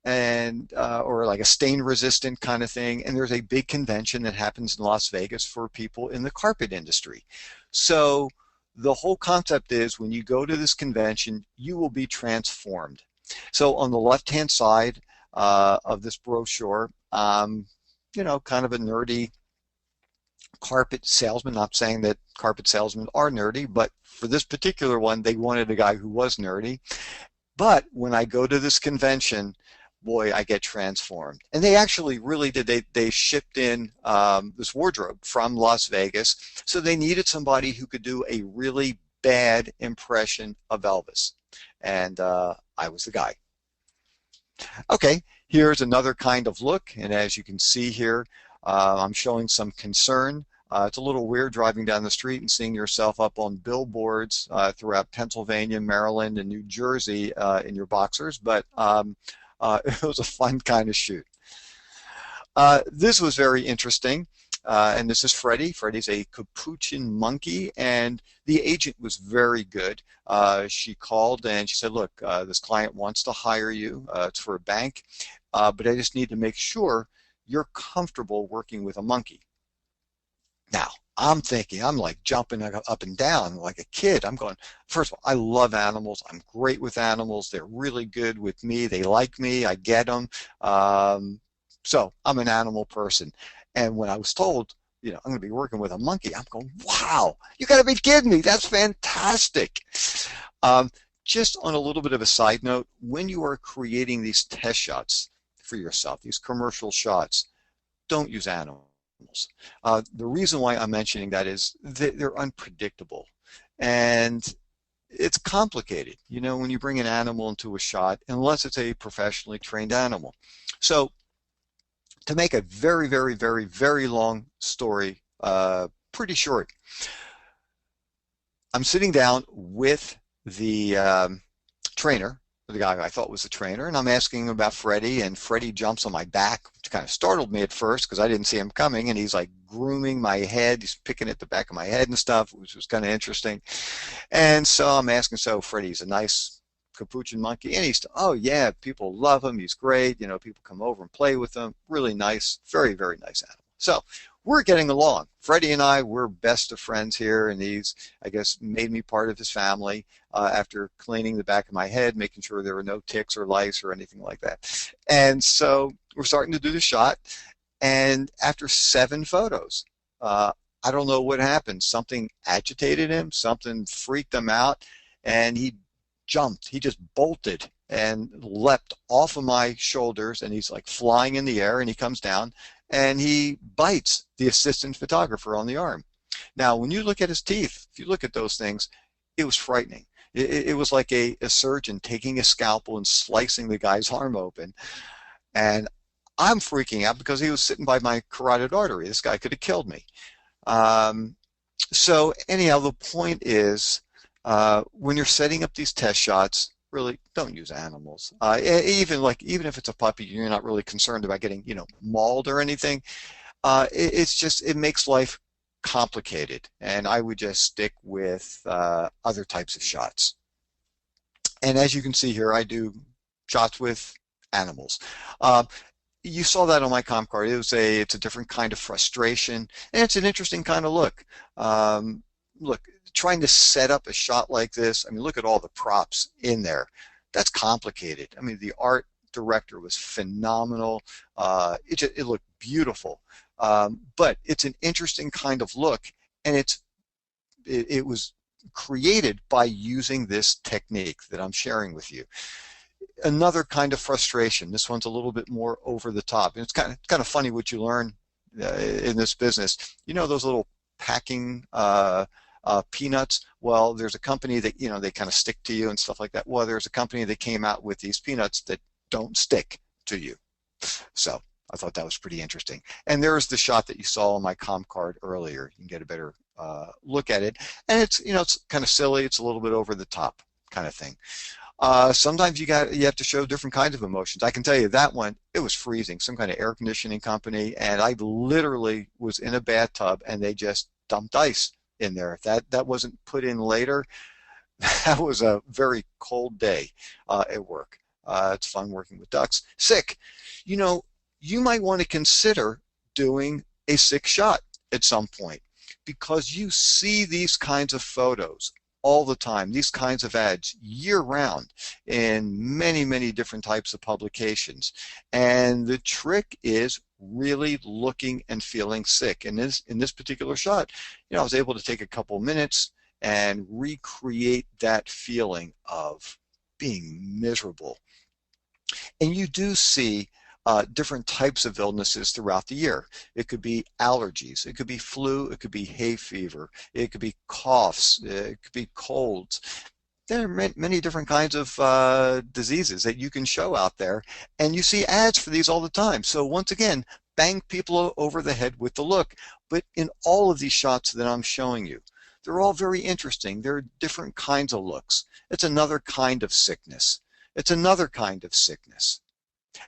and or like a stain resistant kind of thing. And there's a big convention that happens in Las Vegas for people in the carpet industry. So the whole concept is when you go to this convention, you will be transformed. So on the left-hand side of this brochure, kind of a nerdy carpet salesman. Not saying that carpet salesmen are nerdy, but for this particular one, they wanted a guy who was nerdy. But when I go to this convention, boy, I get transformed. And they actually really did. They shipped in this wardrobe from Las Vegas, so they needed somebody who could do a really bad impression of Elvis. And I was the guy. Okay, here's another kind of look, and as you can see here, I'm showing some concern. It's a little weird driving down the street and seeing yourself up on billboards throughout Pennsylvania, Maryland, and New Jersey in your boxers, but it was a fun kind of shoot. This was very interesting, and this is Freddie. Freddie's a capuchin monkey, and the agent was very good. She called and she said, look, this client wants to hire you. It's for a bank, but I just need to make sure you're comfortable working with a monkey. Now, I'm thinking, I'm like jumping up and down like a kid. I'm going, first of all, I love animals. I'm great with animals. They're really good with me. They like me. I get them. So I'm an animal person. And when I was told, I'm going to be working with a monkey, I'm going, wow, you got to be kidding me. That's fantastic. Just on a little bit of a side note, when you are creating these test shots for yourself, these commercial shots, don't use animals. The reason why I'm mentioning that is they're unpredictable and it's complicated, when you bring an animal into a shot, unless it's a professionally trained animal. So to make a very, very, very, very long story pretty short, I'm sitting down with the trainer, the guy I thought was the trainer, and I'm asking him about Freddie, and Freddie jumps on my back, which kind of startled me at first because I didn't see him coming, and he's like grooming my head. He's picking at the back of my head and stuff, which was kind of interesting. And so I'm asking, so Freddie's a nice capuchin monkey, and oh yeah, people love him. He's great. People come over and play with him. Really nice, very, very nice animal. So we're getting along. Freddie and I, we're best of friends here, and he's, I guess, made me part of his family after cleaning the back of my head, making sure there were no ticks or lice or anything like that. And so we're starting to do the shot, and after 7 photos, I don't know what happened. Something agitated him, something freaked him out, and he jumped. He just bolted and leapt off of my shoulders, and he's like flying in the air, and he comes down and he bites the assistant photographer on the arm. Now, when you look at his teeth, if you look at those things, it was frightening. It was like a surgeon taking a scalpel and slicing the guy's arm open. And I'm freaking out because he was sitting by my carotid artery. This guy could have killed me. So anyhow, the point is, when you're setting up these test shots, really don't use animals. Even if it's a puppy, you're not really concerned about getting, mauled or anything. It makes life complicated, and I would just stick with other types of shots. And as you can see here, I do shots with animals. You saw that on my comp card. It's a different kind of frustration, and it's an interesting kind of look. Look, trying to set up a shot like this, I mean, look at all the props in there. That's complicated. I mean, the art director was phenomenal. It looked beautiful, but it's an interesting kind of look, and it was created by using this technique that I'm sharing with you. Another kind of frustration. This one's a little bit more over the top, and it's kind of funny what you learn in this business. Those little packing peanuts. Well, there's a company that they kind of stick to you and stuff like that. Well, there's a company that came out with these peanuts that don't stick to you. So I thought that was pretty interesting. And there's the shot that you saw on my comp card earlier. You can get a better look at it, and it's kind of silly. It's a little bit over the top kind of thing. Sometimes you have to show different kinds of emotions. I can tell you that one, it was freezing, some kind of air conditioning company, and I literally was in a bathtub and they just dumped ice in there. If that wasn't put in later, that was a very cold day at work. It's fun working with ducks. Sick. You might want to consider doing a sick shot at some point, because you see these kinds of photos all the time, these kinds of ads year round in many, many different types of publications. And the trick is really looking and feeling sick. And in this particular shot, I was able to take a couple minutes and recreate that feeling of being miserable. And you do see different types of illnesses throughout the year. It could be allergies, it could be flu, it could be hay fever, it could be coughs, it could be colds. There are many different kinds of diseases that you can show out there, and you see ads for these all the time. So once again, bang people over the head with the look. But in all of these shots that I'm showing you, they're all very interesting. There are different kinds of looks. It's another kind of sickness. It's another kind of sickness.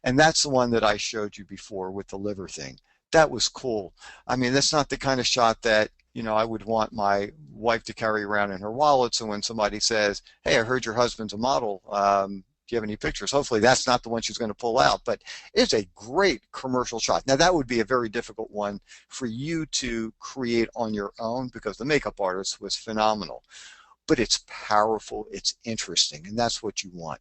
And that's the one that I showed you before with the liver thing. That was cool. I mean, that's not the kind of shot that, I would want my wife to carry around in her wallet. So when somebody says, hey, I heard your husband's a model, do you have any pictures? Hopefully that's not the one she's going to pull out, but it's a great commercial shot. Now that would be a very difficult one for you to create on your own, because the makeup artist was phenomenal. But it's powerful, it's interesting, and that's what you want.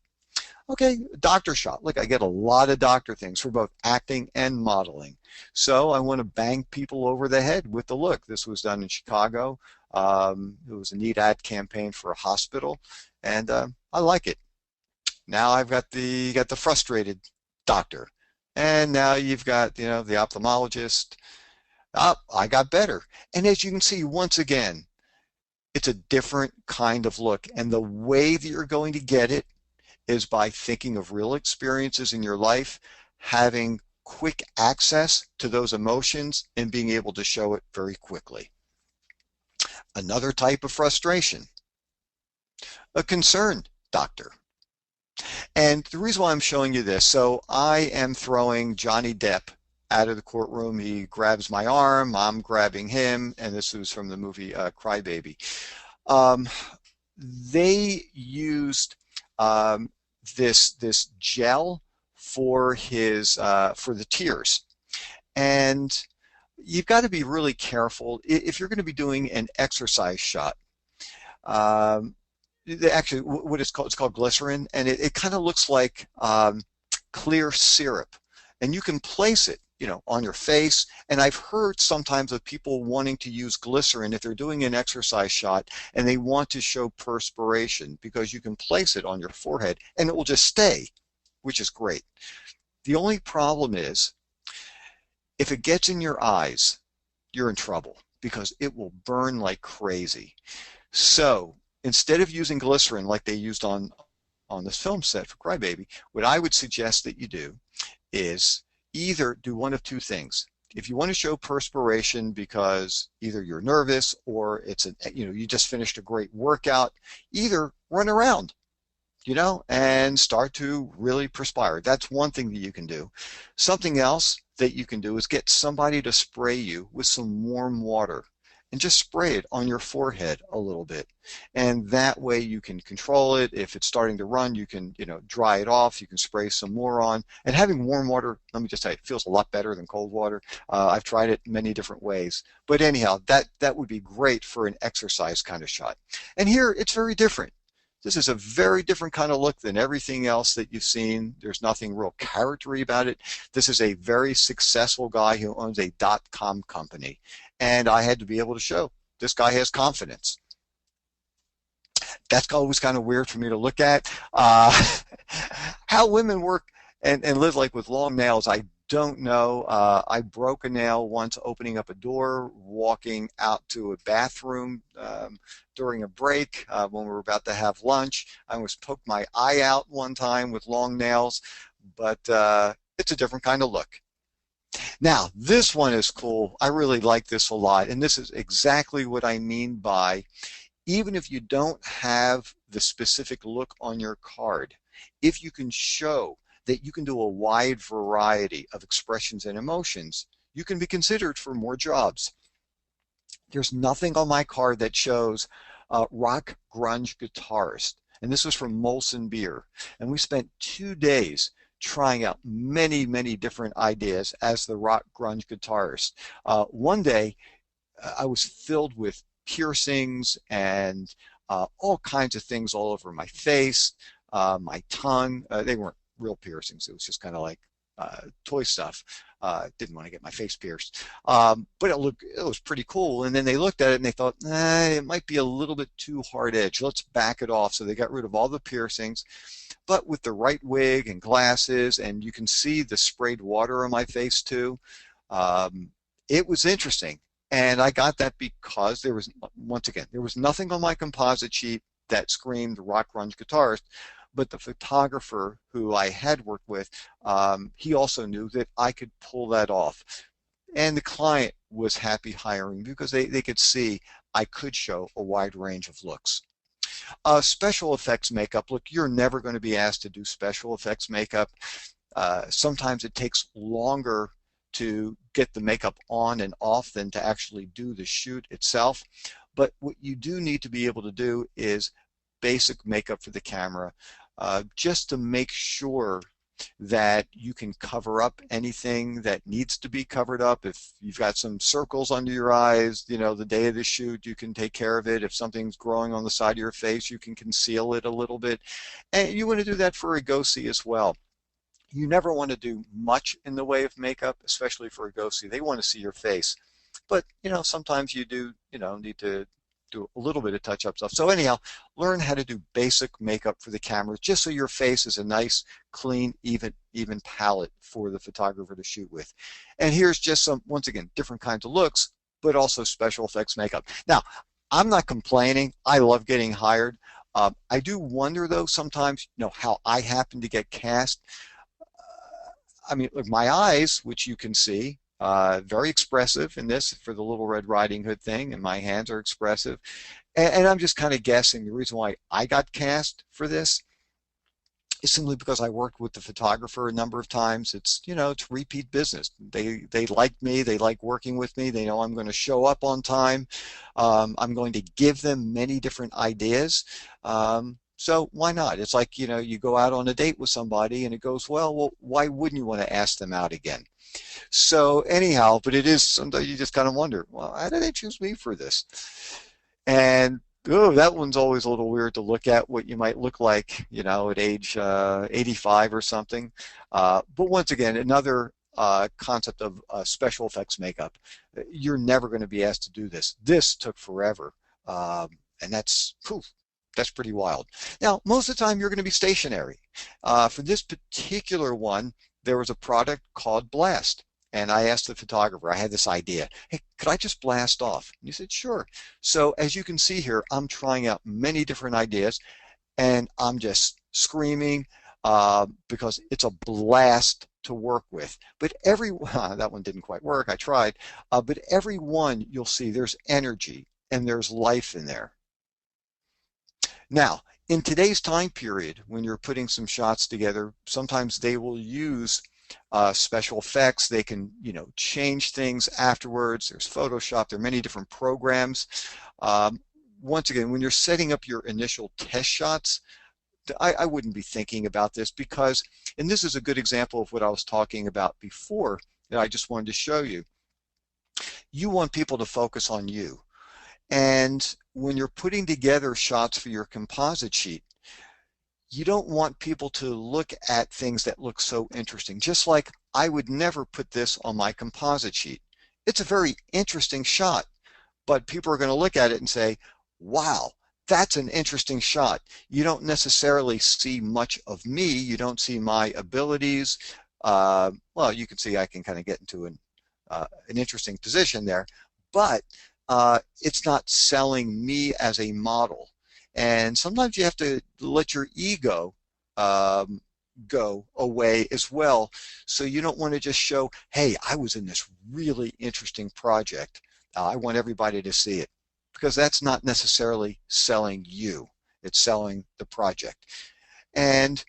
Okay, doctor shot. Look, I get a lot of doctor things for both acting and modeling. So I want to bang people over the head with the look. This was done in Chicago. It was a neat ad campaign for a hospital, and I like it. Now I've got the frustrated doctor, and now you've got the ophthalmologist. I got better. And as you can see, once again, it's a different kind of look, and the way that you're going to get it is by thinking of real experiences in your life, having quick access to those emotions, and being able to show it very quickly. Another type of frustration, a concerned doctor. And the reason why I'm showing you this, so I am throwing Johnny Depp out of the courtroom. He grabs my arm, I'm grabbing him, and this was from the movie Cry Baby. They used um, this gel for his for the tears. And you've got to be really careful if you're going to be doing an exercise shot. Um, Actually, what it's called glycerin, and it kind of looks like clear syrup, and you can place it, on your face. And I've heard sometimes of people wanting to use glycerin if they're doing an exercise shot and they want to show perspiration, because you can place it on your forehead and it will just stay, which is great. The only problem is if it gets in your eyes, you're in trouble because it will burn like crazy. So instead of using glycerin like they used on this film set for Crybaby, what I would suggest that you do is either do one of two things. If you want to show perspiration because either you're nervous or you just finished a great workout, either run around, and start to really perspire. That's one thing that you can do. Something else that you can do is get somebody to spray you with some warm water and just spray it on your forehead a little bit. And that way you can control it. If it's starting to run, you can, dry it off. You can spray some more on. And having warm water, let me just tell you, it feels a lot better than cold water. I've tried it many different ways. But anyhow, that would be great for an exercise kind of shot. And here, it's very different. This is a very different kind of look than everything else that you've seen. There's nothing real charactery about it. This is a very successful guy who owns a .com company. And I had to be able to show this guy has confidence. That's always kind of weird for me to look at. How women work and live like with long nails, I don't know. I broke a nail once opening up a door, walking out to a bathroom during a break when we were about to have lunch. I almost poked my eye out one time with long nails, but it's a different kind of look. Now, this one is cool. I really like this a lot, and this is exactly what I mean by even if you don't have the specific look on your card, if you can show that you can do a wide variety of expressions and emotions, you can be considered for more jobs. There's nothing on my card that shows rock grunge guitarist, and this was from Molson Beer, and we spent 2 days trying out many, many different ideas as the rock grunge guitarist. One day, I was filled with piercings and all kinds of things all over my face, my tongue. They weren't real piercings. It was just kind of like toy stuff. Didn't want to get my face pierced, but it was pretty cool. And then they looked at it and they thought, it might be a little bit too hard edge. Let's back it off. So they got rid of all the piercings, but with the right wig and glasses, and you can see the sprayed water on my face too. It was interesting. And I got that because there was, once again, there was nothing on my composite sheet that screamed rock grunge guitarist. But the photographer who I had worked with, he also knew that I could pull that off. And the client was happy hiring because they could see I could show a wide range of looks. Special effects makeup. Look, you're never going to be asked to do special effects makeup. Sometimes it takes longer to get the makeup on and off than to actually do the shoot itself. But what you do need to be able to do is basic makeup for the camera, just to make sure that you can cover up anything that needs to be covered up. If you've got some circles under your eyes, the day of the shoot, you can take care of it. If something's growing on the side of your face, you can conceal it a little bit. And you want to do that for a go-see as well. You never want to do much in the way of makeup, especially for a go-see. They want to see your face. But, sometimes you do, need to do a little bit of touch-up stuff. So anyhow, learn how to do basic makeup for the camera, just so your face is a nice, clean, even palette for the photographer to shoot with. And here's just some, once again, different kinds of looks, but also special effects makeup. Now, I'm not complaining. I love getting hired. I do wonder, though, sometimes, how I happen to get cast. I mean, look, my eyes, which you can see, very expressive in this for the Little Red Riding Hood thing, and my hands are expressive. And I'm just kind of guessing the reason why I got cast for this is simply because I worked with the photographer a number of times. It's, it's repeat business. They like me. They like working with me. They know I'm going to show up on time. I'm going to give them many different ideas. So why not? It's like, you go out on a date with somebody and it goes well, why wouldn't you want to ask them out again? So anyhow, but it is sometimes you just kind of wonder, well, how did they choose me for this? And oh, that one's always a little weird to look at what you might look like, at age 85 or something. But once again, another concept of special effects makeup. You're never going to be asked to do this. This took forever, and that's poof, that's pretty wild. Now, most of the time, you're going to be stationary. For this particular one, there was a product called Blast. And I asked the photographer, I had this idea, hey, could I just blast off? And he said, sure. So as you can see here, I'm trying out many different ideas and I'm just screaming because it's a blast to work with. But every, that one didn't quite work, I tried, but every one you'll see there's energy and there's life in there. Now, in today's time period, when you're putting some shots together, sometimes they will use special effects. They can, change things afterwards. There's Photoshop. There are many different programs. Once again, when you're setting up your initial test shots, I wouldn't be thinking about this because, and this is a good example of what I was talking about before that I just wanted to show you. You want people to focus on you. And when you're putting together shots for your composite sheet, you don't want people to look at things that look so interesting. Just like I would never put this on my composite sheet. It's a very interesting shot, but people are going to look at it and say, wow, that's an interesting shot. You don't necessarily see much of me. You don't see my abilities. Well, you can see I can kind of get into an interesting position there, but it's not selling me as a model. And sometimes you have to let your ego go away as well. So you don't want to just show, hey, I was in this really interesting project. I want everybody to see it. Because that's not necessarily selling you. It's selling the project. And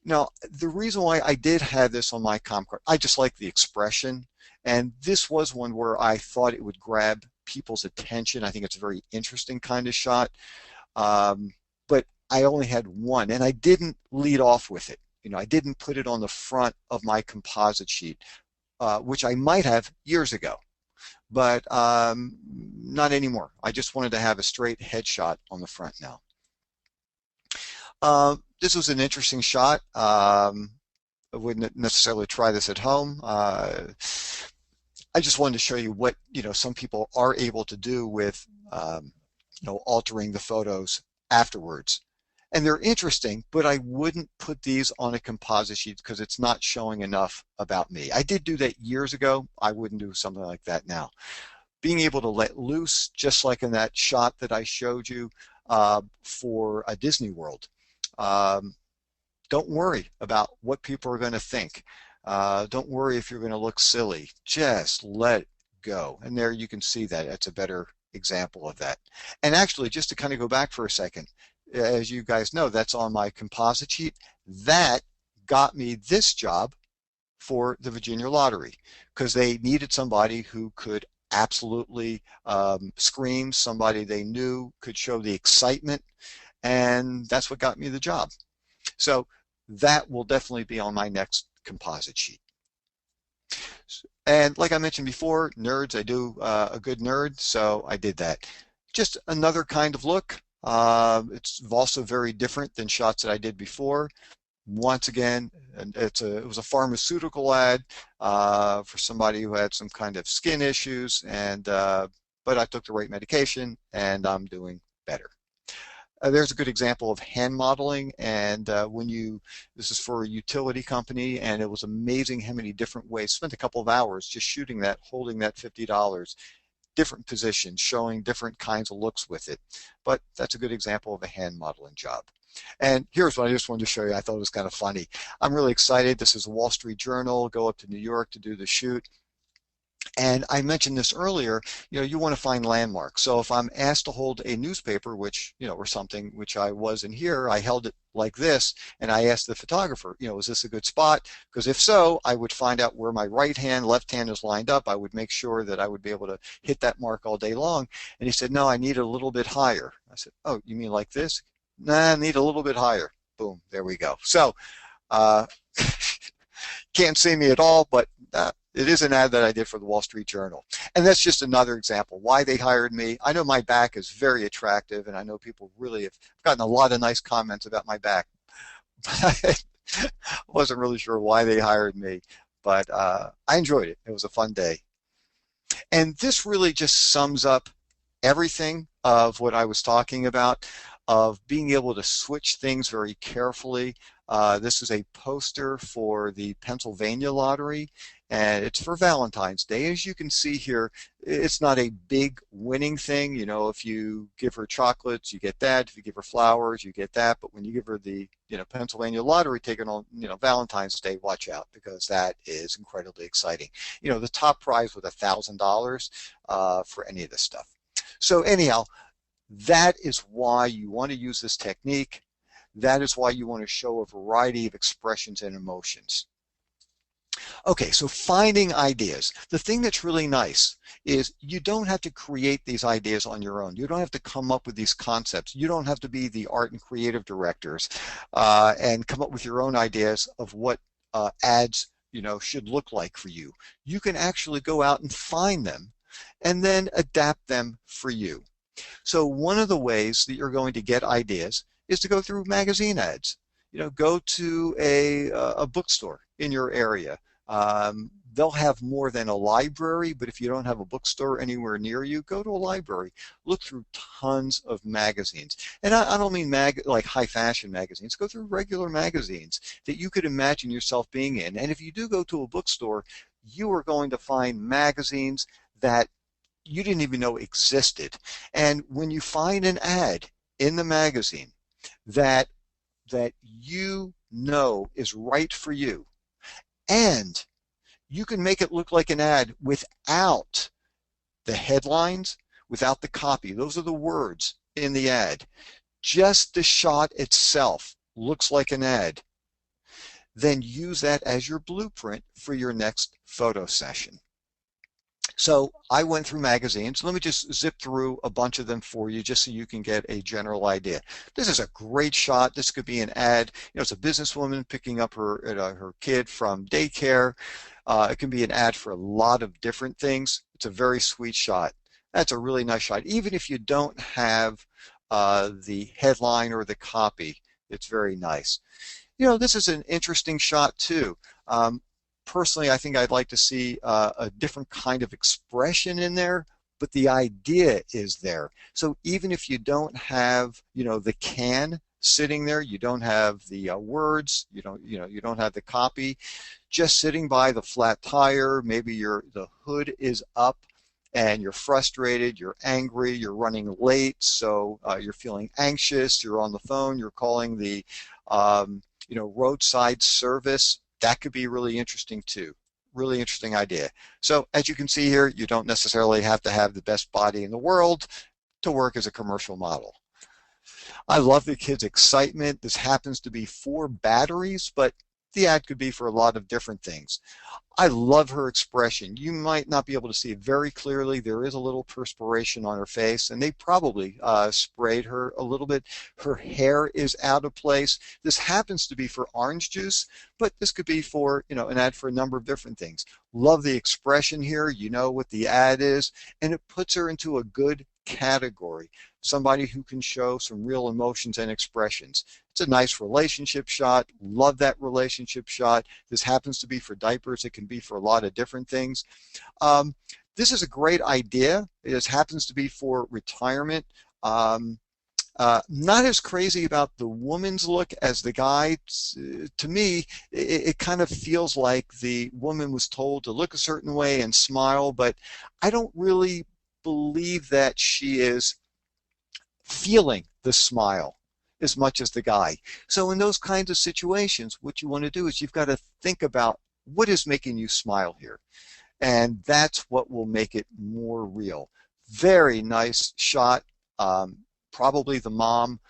now, the reason why I did have this on my comp card, I just like the expression. And this was one where I thought it would grab people's attention. I think it's a very interesting kind of shot. But I only had one, and I didn't lead off with it. I didn't put it on the front of my composite sheet, which I might have years ago, but not anymore. I just wanted to have a straight headshot on the front now. This was an interesting shot. I wouldn't necessarily try this at home. I just wanted to show you what some people are able to do with altering the photos afterwards. And they're interesting, but I wouldn't put these on a composite sheet because it's not showing enough about me. I did do that years ago. I wouldn't do something like that now. Being able to let loose, just like in that shot that I showed you for a Disney World. Don't worry about what people are going to think. Don't worry if you're going to look silly. Just let it go. And there you can see that. That's a better example of that. And actually, just to kind of go back for a second, as you guys know, that's on my composite sheet. That got me this job for the Virginia Lottery because they needed somebody who could absolutely scream, somebody they knew could show the excitement, and that's what got me the job. So that will definitely be on my next composite sheet. And like I mentioned before, nerds, I do a good nerd, so I did that. Just another kind of look. It's also very different than shots that I did before. Once again, it was a pharmaceutical ad for somebody who had some kind of skin issues, and but I took the right medication, and I'm doing better. There's a good example of hand modeling, and this is for a utility company, and it was amazing how many different ways. Spent a couple of hours just shooting that, holding that $50, different positions, showing different kinds of looks with it. But that's a good example of a hand modeling job. And here's what I just wanted to show you. I thought it was kind of funny. I'm really excited. This is a Wall Street Journal. Go up to New York to do the shoot. And I mentioned this earlier, you want to find landmarks. So if I'm asked to hold a newspaper, which, or something, which I was in here, I held it like this, and I asked the photographer, is this a good spot? Because if so, I would find out where my right hand, left hand is lined up. I would make sure that I would be able to hit that mark all day long. And he said, no, I need it a little bit higher. I said, oh, you mean like this? Nah, need a little bit higher. Boom, there we go. So, uh, can't see me at all, but it is an ad that I did for the Wall Street Journal. And that's just another example why they hired me. I know my back is very attractive, and I know people really have gotten a lot of nice comments about my back. But I wasn't really sure why they hired me, but I enjoyed it. It was a fun day. And this really just sums up everything of what I was talking about, of being able to switch things very carefully. This is a poster for the Pennsylvania lottery, and it's for Valentine's Day. As you can see here, it's not a big winning thing. You know, if you give her chocolates, you get that. If you give her flowers, you get that. But when you give her the, Pennsylvania lottery ticket on, Valentine's Day, watch out, because that is incredibly exciting. The top prize was $1,000 for any of this stuff. So anyhow, that is why you want to use this technique. That is why you want to show a variety of expressions and emotions. Okay, so finding ideas. The thing that's really nice is you don't have to create these ideas on your own. You don't have to come up with these concepts. You don't have to be the art and creative directors and come up with your own ideas of what ads should look like for you. You can actually go out and find them and then adapt them for you. So one of the ways that you're going to get ideas is to go through magazine ads. Go to a bookstore in your area. They'll have more than a library, but if you don't have a bookstore anywhere near you, go to a library. Look through tons of magazines. And I don't mean like high fashion magazines. Go through regular magazines that you could imagine yourself being in. And if you do go to a bookstore, you are going to find magazines that you didn't even know existed. And when you find an ad in the magazine that you know is right for you, and you can make it look like an ad without the headlines, without the copy. Those are the words in the ad. Just the shot itself looks like an ad. Then use that as your blueprint for your next photo session. So I went through magazines. Let me just zip through a bunch of them for you just so you can get a general idea. This is a great shot. This could be an ad. It's a businesswoman picking up her kid from daycare. It can be an ad for a lot of different things. It's a very sweet shot. That's a really nice shot. Even if you don't have the headline or the copy, it's very nice. This is an interesting shot too. Personally, I think I'd like to see a different kind of expression in there, but the idea is there. So even if you don't have, the can sitting there, you don't have the words, you don't have the copy, just sitting by the flat tire, maybe the hood is up and you're frustrated, you're angry, you're running late, so you're feeling anxious, you're on the phone, you're calling the, roadside service. That could be really interesting too. Really interesting idea. So as you can see here, you don't necessarily have to have the best body in the world to work as a commercial model. I love the kid's excitement. This happens to be 4 batteries, but the ad could be for a lot of different things. I love her expression. You might not be able to see it very clearly. There is a little perspiration on her face, and they probably sprayed her a little bit. Her hair is out of place. This happens to be for orange juice, but this could be for, an ad for a number of different things. Love the expression here. You know what the ad is, and it puts her into a good category. Somebody who can show some real emotions and expressions. It's a nice relationship shot. Love that relationship shot. This happens to be for diapers. It can be for a lot of different things. This is a great idea. It happens to be for retirement. Not as crazy about the woman's look as the guy. To me, it kind of feels like the woman was told to look a certain way and smile, but I don't really believe that she is feeling the smile as much as the guy. So in those kinds of situations, what you want to do is you've got to think about what is making you smile here. And that's what will make it more real. Very nice shot. Probably the mom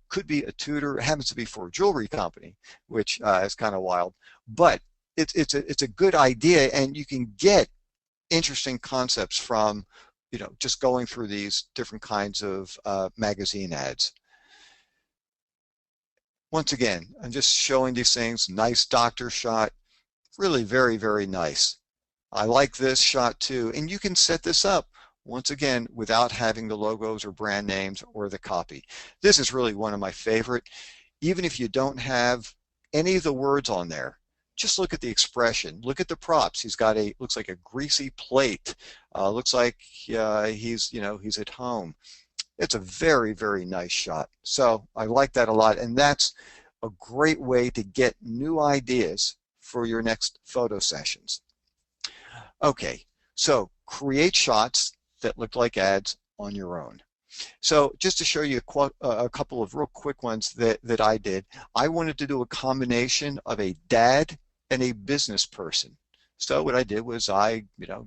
could be a tutor. It happens to be for a jewelry company, which is kind of wild. But it's a good idea, and you can get interesting concepts from just going through these different kinds of magazine ads. Once again, I'm just showing these things. Nice doctor shot, really very, very nice. I like this shot too. And you can set this up once again without having the logos or brand names or the copy. This is really one of my favorite. Even if you don't have any of the words on there, just look at the expression. Look at the props. He's got looks like a greasy plate. Looks like he's at home. It's a very, very nice shot. So I like that a lot. And that's a great way to get new ideas for your next photo sessions. Okay, so create shots that look like ads on your own. So just to show you a couple of real quick ones that I did, I wanted to do a combination of a dad and a business person. So what I did was I,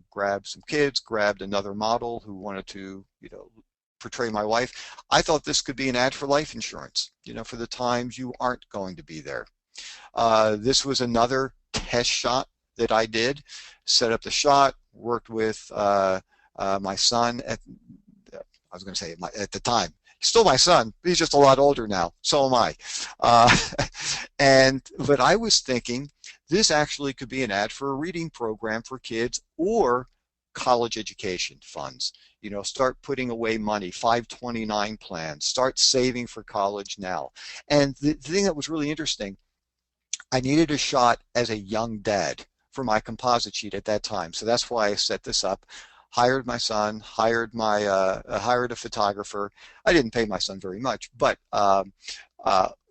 grabbed some kids, grabbed another model who wanted to, portray my wife. I thought this could be an ad for life insurance, for the times you aren't going to be there. This was another test shot that I did. Set up the shot, worked with my son I was going to say at the time. He's still my son. He's just a lot older now. So am I. But I was thinking this actually could be an ad for a reading program for kids or college education funds. Start putting away money, 529 plans, start saving for college now. And the thing that was really interesting, I needed a shot as a young dad for my composite sheet at that time. So that's why I set this up. Hired my son, hired a photographer. I didn't pay my son very much, but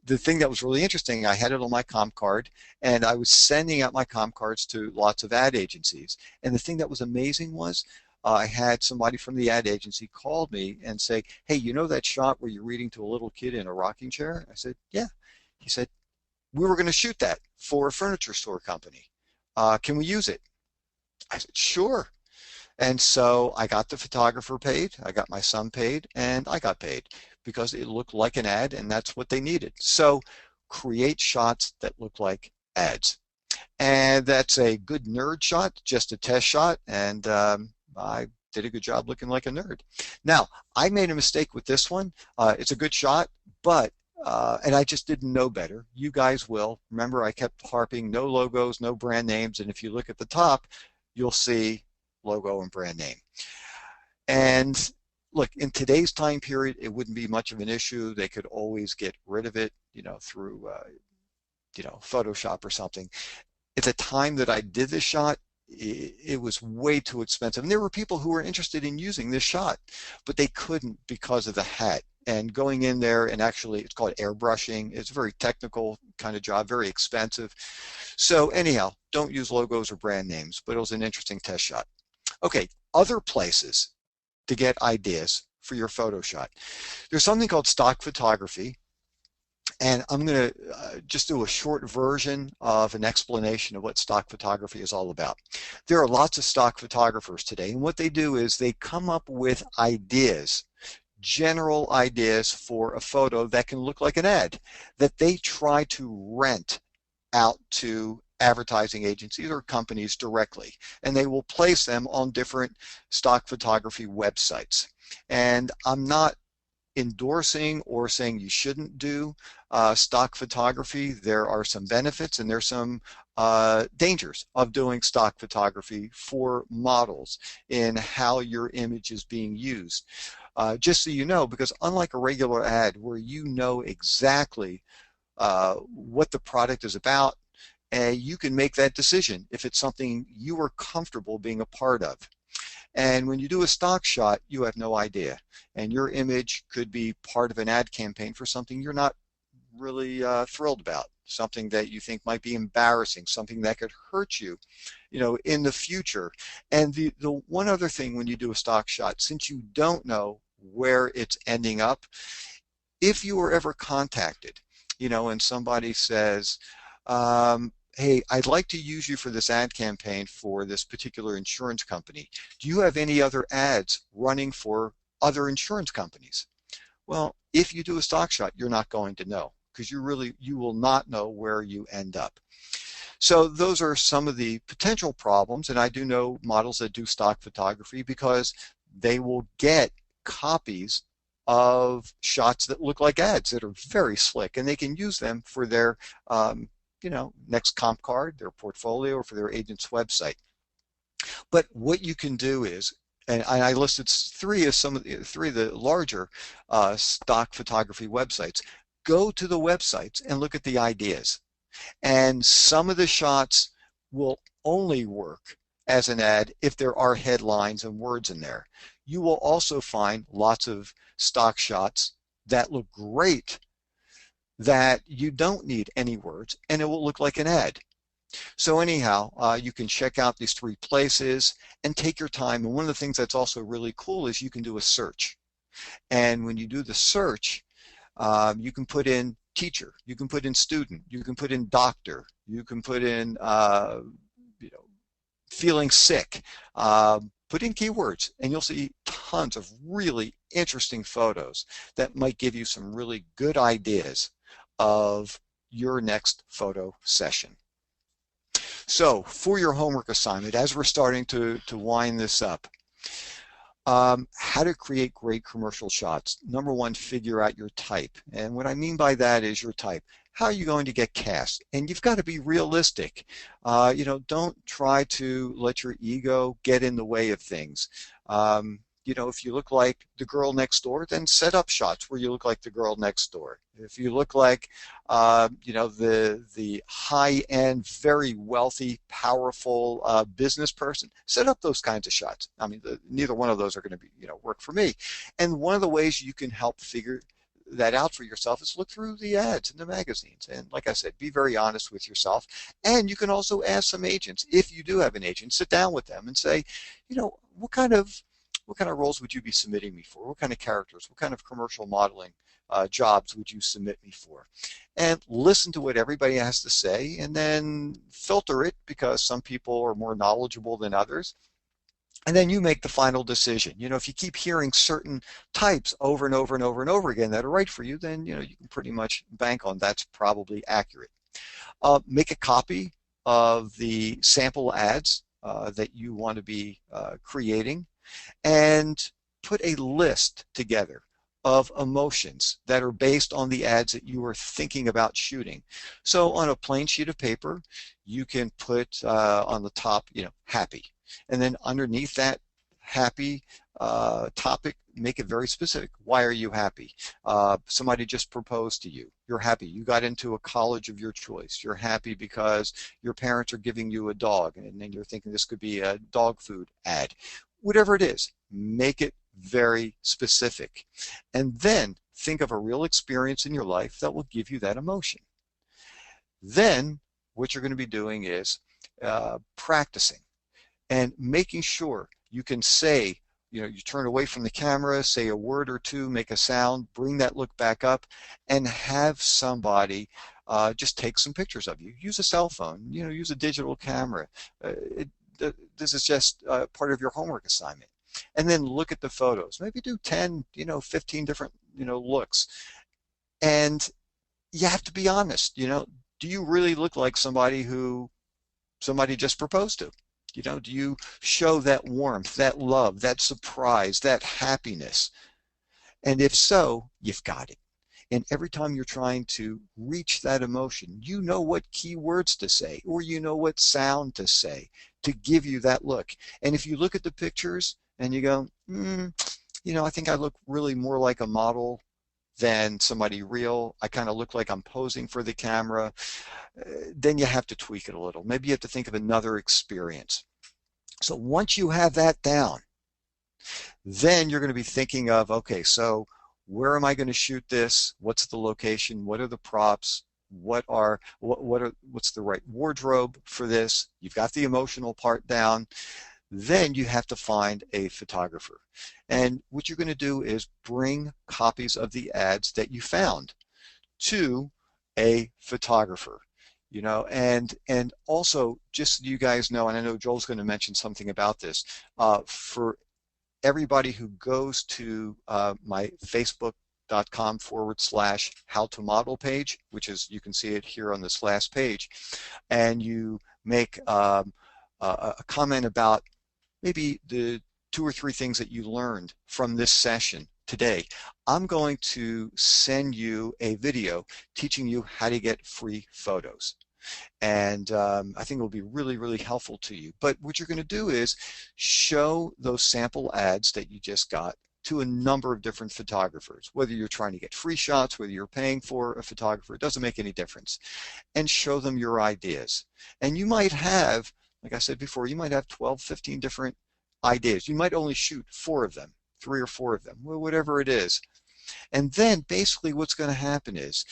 the thing that was really interesting, I had it on my comp card, and I was sending out my comp cards to lots of ad agencies. And the thing that was amazing was I had somebody from the ad agency called me and say, "Hey, you know that shot where you're reading to a little kid in a rocking chair?" I said, "Yeah." He said, "We were going to shoot that for a furniture store company. Can we use it?" I said, "Sure." And so I got the photographer paid, I got my son paid, and I got paid because it looked like an ad, and that's what they needed. So create shots that look like ads. And that's a good nerd shot, just a test shot, and I did a good job looking like a nerd. Now, I made a mistake with this one. It's a good shot, but and I just didn't know better. You guys will. Remember, I kept harping, no logos, no brand names, and if you look at the top, you'll see logo and brand name. And look, in today's time period, it wouldn't be much of an issue. They could always get rid of it, through, Photoshop or something. At the time that I did this shot, it was way too expensive. And there were people who were interested in using this shot, but they couldn't because of the hat. And going in there and actually, it's called airbrushing. It's a very technical kind of job, very expensive. So anyhow, don't use logos or brand names, but it was an interesting test shot. Okay, other places to get ideas for your photo shot. There's something called stock photography, and I'm going to just do a short version of an explanation of what stock photography is all about. There are lots of stock photographers today, and what they do is they come up with ideas, general ideas for a photo that can look like an ad that they try to rent out to advertising agencies or companies directly, and they will place them on different stock photography websites. And I'm not endorsing or saying you shouldn't do stock photography. There are some benefits and there's some dangers of doing stock photography for models in how your image is being used. Just so you know, because unlike a regular ad where you know exactly what the product is about, you can make that decision if it's something you are comfortable being a part of. And when you do a stock shot, you have no idea. And your image could be part of an ad campaign for something you're not really thrilled about, something that you think might be embarrassing, something that could hurt you, in the future. And the one other thing when you do a stock shot, since you don't know where it's ending up, if you were ever contacted, and somebody says, hey, I'd like to use you for this ad campaign for this particular insurance company. Do you have any other ads running for other insurance companies? Well, if you do a stock shot, you're not going to know because you will not know where you end up. So those are some of the potential problems, and I do know models that do stock photography because they will get copies of shots that look like ads that are very slick, and they can use them for their next comp card, their portfolio, or for their agent's website. But what you can do is, and I listed three of the larger stock photography websites. Go to the websites and look at the ideas. And some of the shots will only work as an ad if there are headlines and words in there. You will also find lots of stock shots that look great that you don't need any words, and it will look like an ad. So anyhow, you can check out these three places and take your time. And one of the things that's also really cool is you can do a search. And when you do the search, you can put in teacher, you can put in student, you can put in doctor, you can put in feeling sick. Put in keywords and you'll see tons of really interesting photos that might give you some really good ideas of your next photo session. So for your homework assignment, as we're starting to wind this up, how to create great commercial shots. Number one, figure out your type. And what I mean by that is your type. How are you going to get cast? And you've got to be realistic. Don't try to let your ego get in the way of things. If you look like the girl next door, then set up shots where you look like the girl next door. If you look like, the high-end, very wealthy, powerful business person, set up those kinds of shots. I mean, neither one of those are going to be, work for me. And one of the ways you can help figure that out for yourself is look through the ads in the magazines. And like I said, be very honest with yourself. And you can also ask some agents, if you do have an agent, sit down with them and say, what kind of roles would you be submitting me for? What kind of characters? What kind of commercial modeling jobs would you submit me for? And listen to what everybody has to say and then filter it because some people are more knowledgeable than others. And then you make the final decision. If you keep hearing certain types over and over and over and over again that are right for you, then you can pretty much bank on that's probably accurate. Make a copy of the sample ads that you want to be creating, and put a list together of emotions that are based on the ads that you are thinking about shooting. So on a plain sheet of paper, you can put on the top, happy. And then underneath that happy topic, make it very specific. Why are you happy? Somebody just proposed to you. You're happy. You got into a college of your choice. You're happy because your parents are giving you a dog, and then you're thinking this could be a dog food ad. Whatever it is, make it very specific. And then think of a real experience in your life that will give you that emotion. Then what you're going to be doing is practicing and making sure you can say, you turn away from the camera, say a word or two, make a sound, bring that look back up, and have somebody just take some pictures of you. Use a cell phone, use a digital camera. This is just part of your homework assignment. And then look at the photos. Maybe do 10, 15 different, looks. And you have to be honest, do you really look like somebody who somebody just proposed to? Do you show that warmth, that love, that surprise, that happiness? And if so, you've got it. And every time you're trying to reach that emotion, you know what key words to say, or you know what sound to say to give you that look. And if you look at the pictures and you go, I think I look really more like a model than somebody real. I kind of look like I'm posing for the camera. Then you have to tweak it a little. Maybe you have to think of another experience. So once you have that down, then you're going to be thinking of, okay, so where am I going to shoot this? What's the location? What are the props? What's the right wardrobe for this? You've got the emotional part down. Then you have to find a photographer. And what you're going to do is bring copies of the ads that you found to a photographer. And also, just so you guys know, and I know Joel's going to mention something about this, for everybody who goes to my facebook.com/how-to-model page, which is, you can see it here on this last page, and you make a comment about maybe the 2 or 3 things that you learned from this session today, I'm going to send you a video teaching you how to get free photos. And I think it will be really, really helpful to you. But what you're going to do is show those sample ads that you just got to a number of different photographers, whether you're trying to get free shots, whether you're paying for a photographer, it doesn't make any difference, and show them your ideas. And you might have, like I said before, you might have 12, 15 different ideas. You might only shoot 4 of them, 3 or 4 of them, whatever it is. And then basically what's going to happen is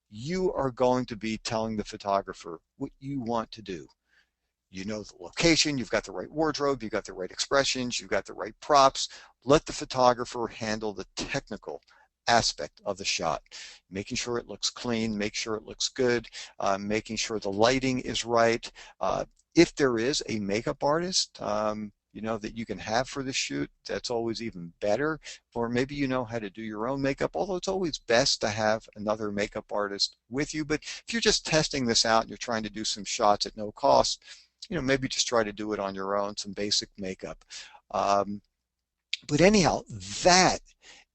you are going to be telling the photographer what you want to do. You know the location, you've got the right wardrobe, you've got the right expressions, you've got the right props. Let the photographer handle the technical aspect of the shot, making sure it looks clean, make sure it looks good, making sure the lighting is right. If there is a makeup artist, that you can have for the shoot, that's always even better. Or maybe you know how to do your own makeup, although it's always best to have another makeup artist with you. But if you're just testing this out and you're trying to do some shots at no cost, maybe just try to do it on your own, some basic makeup. But anyhow, that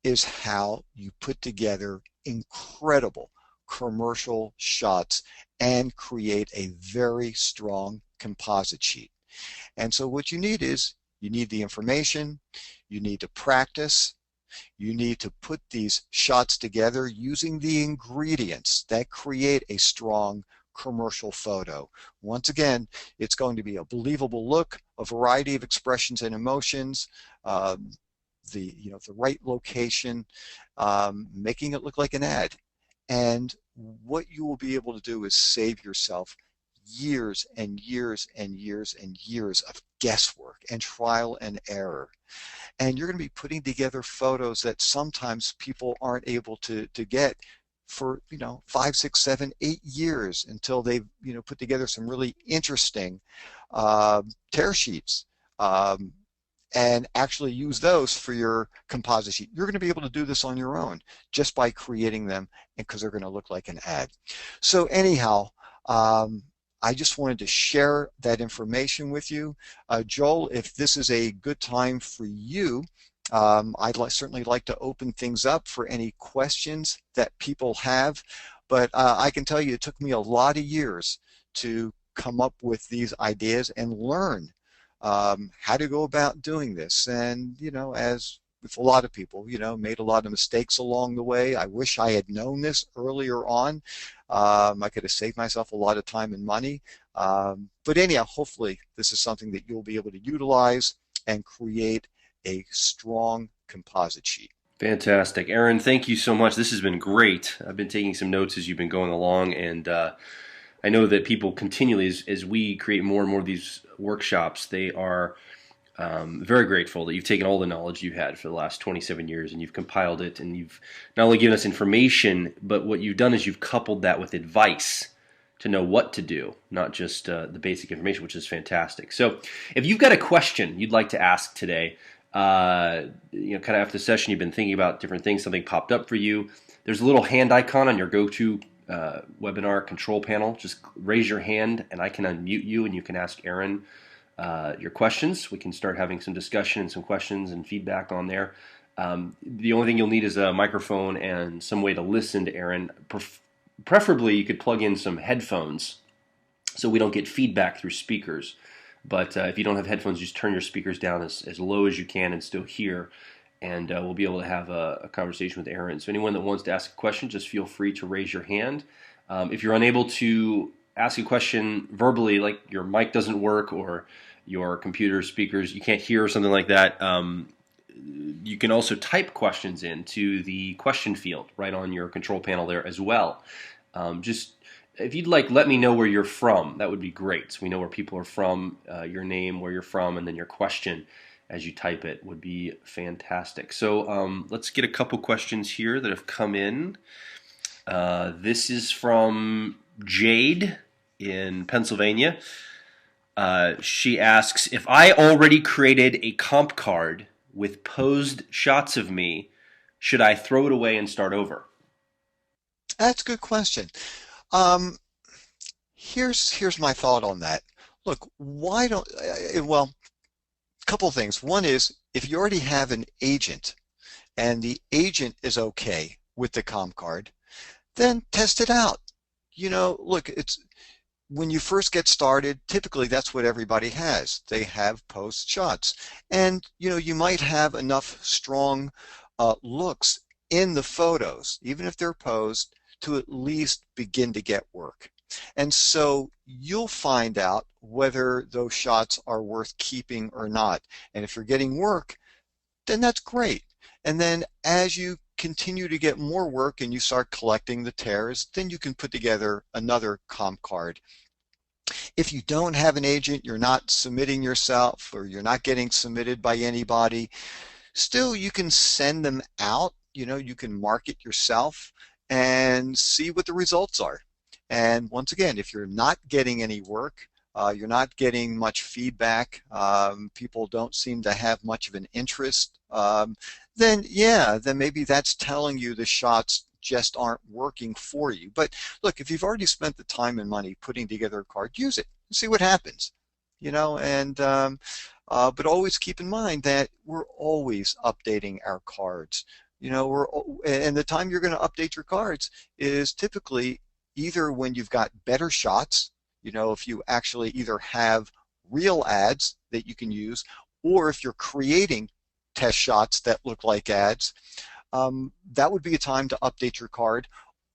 is how you put together incredible commercial shots and create a very strong composite sheet. And so what you need is you need the information, you need to practice, you need to put these shots together using the ingredients that create a strong commercial photo. Once again, it's going to be a believable look, a variety of expressions and emotions, the right location, making it look like an ad. And what you will be able to do is save yourself years and years and years and years of guesswork and trial and error. And you're going to be putting together photos that sometimes people aren't able to get for 5, 6, 7, 8 years until they've put together some really interesting tear sheets, and actually use those for your composite sheet. You're going to be able to do this on your own just by creating them, and because they're going to look like an ad. So anyhow, I just wanted to share that information with you. Joel, if this is a good time for you, I'd certainly like to open things up for any questions that people have. But I can tell you it took me a lot of years to come up with these ideas and learn how to go about doing this. And, as with a lot of people, made a lot of mistakes along the way. I wish I had known this earlier on. I could have saved myself a lot of time and money. But anyhow, hopefully this is something that you'll be able to utilize and create a strong composite sheet. Fantastic. Aaron, thank you so much. This has been great. I've been taking some notes as you've been going along, and I know that people continually, as we create more and more of these workshops, they are very grateful that you've taken all the knowledge you've had for the last 27 years and you've compiled it, and you've not only given us information, but what you've done is you've coupled that with advice to know what to do, not just the basic information, which is fantastic. So if you've got a question you'd like to ask today, kind of after the session you've been thinking about different things, something popped up for you, there's a little hand icon on your go-to webinar control panel. Just raise your hand and I can unmute you and you can ask Aaron your questions. We can start having some discussion and some questions and feedback on there. The only thing you'll need is a microphone and some way to listen to Aaron. Preferably, you could plug in some headphones so we don't get feedback through speakers. But if you don't have headphones, just turn your speakers down as low as you can and still hear. And we'll be able to have a conversation with Aaron. So anyone that wants to ask a question, just feel free to raise your hand. If you're unable to ask a question verbally, like your mic doesn't work or your computer speakers, you can't hear or something like that, you can also type questions into the question field right on your control panel there as well. Just if you'd let me know where you're from, that would be great. So we know where people are from, your name, where you're from, and then your question as you type it would be fantastic. So let's get a couple questions here that have come in. This is from Jade in Pennsylvania. She asks, if I already created a comp card with posed shots of me, should I throw it away and start over? That's a good question. Here's my thought on that. Look, why don't, well, a couple of things. One is, if you already have an agent and the agent is okay with the comp card, then test it out. Look, it's when you first get started, typically that's what everybody has. They have posed shots. And you might have enough strong looks in the photos, even if they're posed, to at least begin to get work. And so you'll find out whether those shots are worth keeping or not. And if you're getting work, then that's great. And then as you continue to get more work and you start collecting the tears, then you can put together another comp card. If you don't have an agent, you're not submitting yourself, or you're not getting submitted by anybody, still you can send them out. You can market yourself and see what the results are. And once again, if you're not getting any work, you're not getting much feedback, people don't seem to have much of an interest, then yeah, then maybe that's telling you the shots just aren't working for you. But look, if you've already spent the time and money putting together a card, use it and see what happens. And but always keep in mind that we're always updating our cards. And the time you're going to update your cards is typically either when you've got better shots, if you actually either have real ads that you can use, or if you're creating test shots that look like ads, that would be a time to update your card.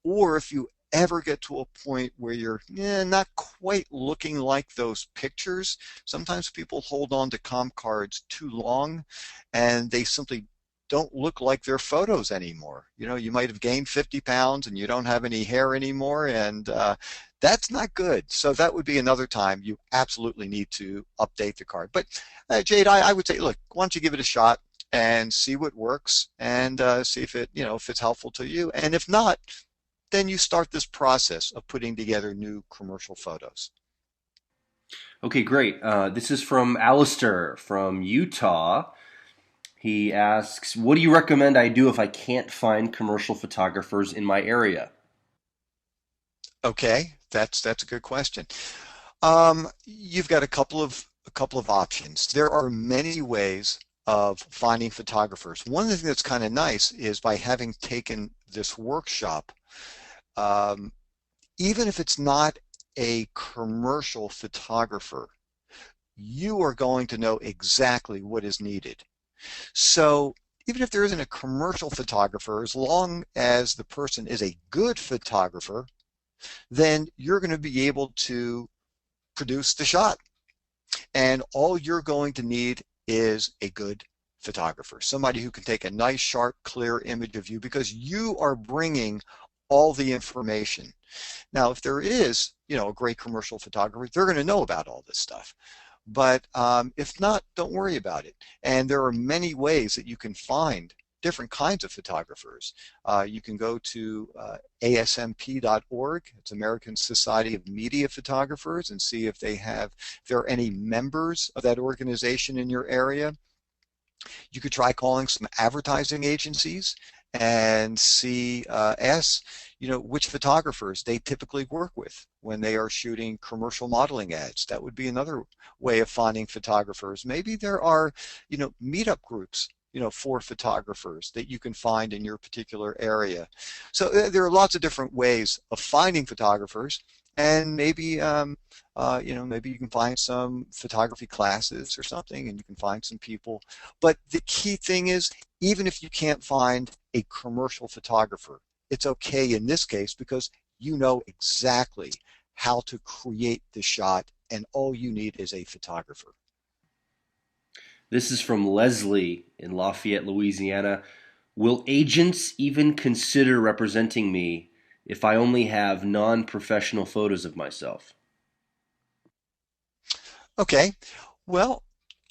Or if you ever get to a point where you're not quite looking like those pictures, sometimes people hold on to comp cards too long and they simply don't look like their photos anymore. You might have gained 50 pounds and you don't have any hair anymore, and that's not good. So that would be another time you absolutely need to update the card. But Jade, I would say, look, why don't you give it a shot and see what works, and see if if it's helpful to you. And if not, then you start this process of putting together new commercial photos. Okay, great. This is from Alistair from Utah. He asks, what do you recommend I do if I can't find commercial photographers in my area? Okay, that's a good question. You've got a couple of options. There are many ways of finding photographers. One of the things that's kind of nice is by having taken this workshop, um, even if it's not a commercial photographer, you are going to know exactly what is needed. So even if there isn't a commercial photographer, as long as the person is a good photographer, then you're going to be able to produce the shot. And all you're going to need is a good photographer, somebody who can take a nice, sharp, clear image of you, because you are bringing all the information. Now, if there is, a great commercial photographer, they're going to know about all this stuff. But if not, don't worry about it. And there are many ways that you can find different kinds of photographers. You can go to asmp.org, it's American Society of Media Photographers, and see if there are any members of that organization in your area. You could try calling some advertising agencies and ask, which photographers they typically work with when they are shooting commercial modeling ads. That would be another way of finding photographers. Maybe there are, meetup groups, for photographers that you can find in your particular area. So there are lots of different ways of finding photographers, and maybe you can find some photography classes or something, and you can find some people. But the key thing is, even if you can't find a commercial photographer, it's okay in this case, because you know exactly how to create the shot, and all you need is a photographer. This is from Leslie in Lafayette, Louisiana. Will agents even consider representing me if I only have non professional photos of myself? Okay, well,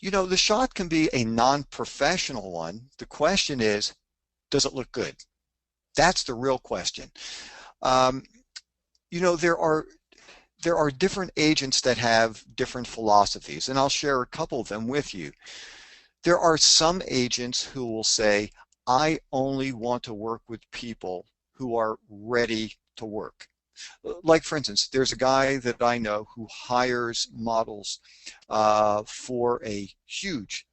the shot can be a non-professional one. The question is, does it look good? That's the real question. Um, there are different agents that have different philosophies, and I'll share a couple of them with you. There are some agents who will say, I only want to work with people who are ready to work. Like, for instance, there's a guy that I know who hires models for a huge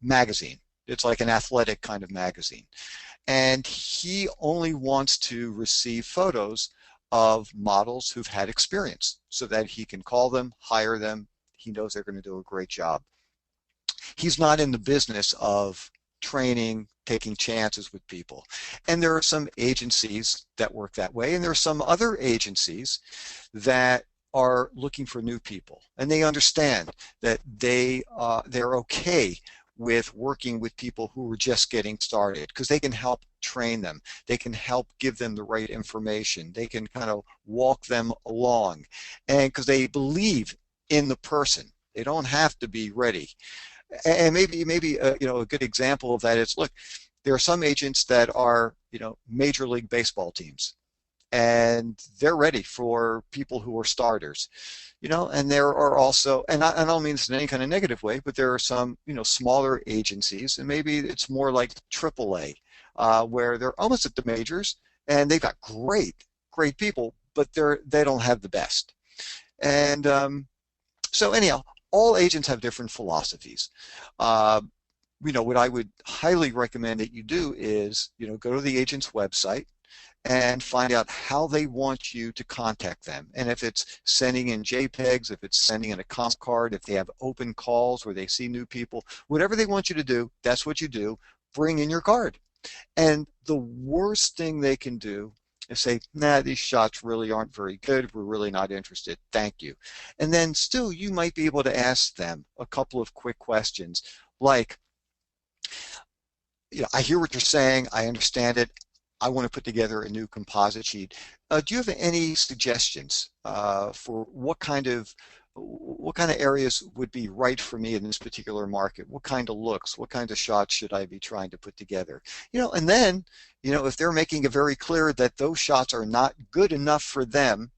magazine. It's like an athletic kind of magazine. And he only wants to receive photos of models who've had experience so that he can call them, hire them. He knows they're going to do a great job. He's not in the business of training, taking chances with people. And there are some agencies that work that way, and there are some other agencies that are looking for new people, and they understand that they're okay with working with people who are just getting started because they can help train them. They can help give them the right information. They can kind of walk them along, and because they believe in the person, they don't have to be ready. And maybe a good example of that is, look, there are some agents that are Major League Baseball teams, and they're ready for people who are starters. And there are also, and I don't mean this in any kind of negative way, but there are some smaller agencies, and maybe it's more like AAA, where they're almost at the majors, and they've got great people, but they don't have the best. And so anyhow, all agents have different philosophies. Uh, what I would highly recommend that you do is, go to the agent's website and find out how they want you to contact them. And if it's sending in JPEGs, if it's sending in a comp card, if they have open calls where they see new people, whatever they want you to do, that's what you do. Bring in your card. And the worst thing they can do is say, nah, these shots really aren't very good. We're really not interested. Thank you. And then still, you might be able to ask them a couple of quick questions like, I hear what you're saying. I understand it. I want to put together a new composite sheet. Do you have any suggestions for what kind of areas would be right for me in this particular market? What kind of looks, what kind of shots should I be trying to put together? And then, if they're making it very clear that those shots are not good enough for them,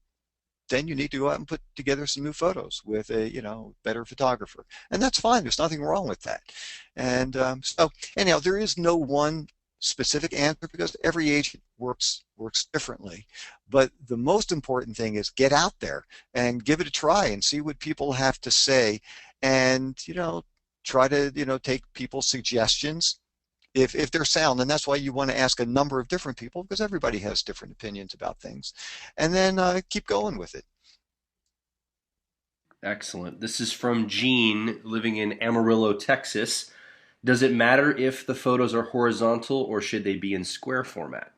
then you need to go out and put together some new photos with a better photographer, and that's fine. There's nothing wrong with that. And so anyhow, there is no one specific answer because every agent works differently. But the most important thing is get out there and give it a try and see what people have to say, and try to take people's suggestions if they're sound. And that's why you want to ask a number of different people, because everybody has different opinions about things, and then keep going with it. Excellent. This is from Gene, living in Amarillo, Texas. Does it matter if the photos are horizontal or should they be in square format?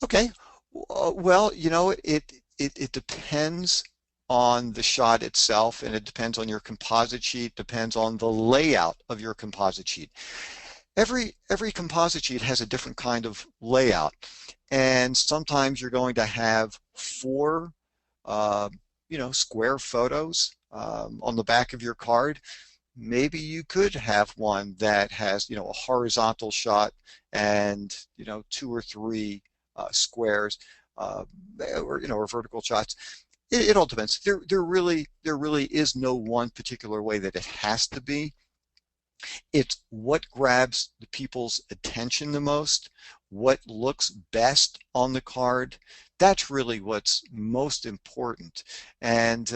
Okay. Well, it depends on the shot itself, and it depends on your composite sheet, depends on the layout of your composite sheet. Every composite sheet has a different kind of layout, and sometimes you're going to have four uh, square photos on the back of your card. Maybe you could have one that has a horizontal shot and two or three squares, uh, or vertical shots. It all depends. There really is no one particular way that it has to be. It's what grabs the people's attention the most, what looks best on the card. That's really what's most important. And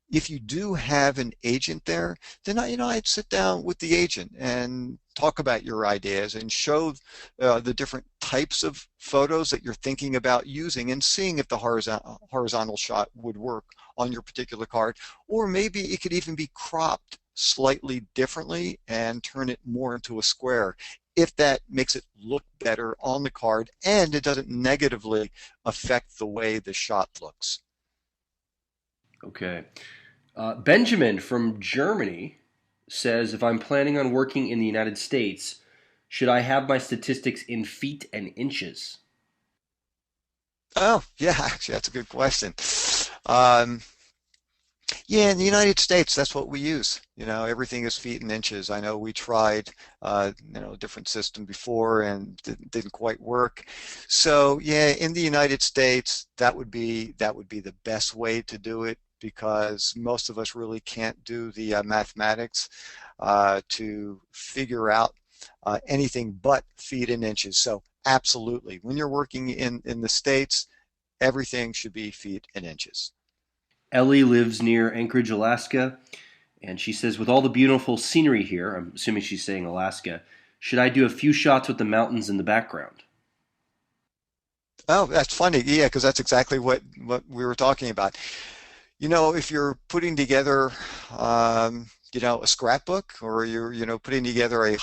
if you do have an agent there, then I'd sit down with the agent and talk about your ideas and show the different types of photos that you're thinking about using, and seeing if the horizontal shot would work on your particular card. Or maybe it could even be cropped slightly differently and turn it more into a square, if that makes it look better on the card and it doesn't negatively affect the way the shot looks. Okay. Benjamin from Germany says, if I'm planning on working in the United States, should I have my statistics in feet and inches? Oh, yeah, actually, that's a good question. Um, yeah, in the United States, that's what we use. Everything is feet and inches. I know we tried, a different system before, and didn't quite work. So, yeah, in the United States, that would be the best way to do it, because most of us really can't do the mathematics to figure out anything but feet and inches. So, absolutely, when you're working in the States, everything should be feet and inches. Ellie lives near Anchorage, Alaska. And she says, with all the beautiful scenery here, I'm assuming she's saying Alaska, should I do a few shots with the mountains in the background? Oh, that's funny. Yeah, because that's exactly what we were talking about. If you're putting together, a scrapbook, or you're, putting together a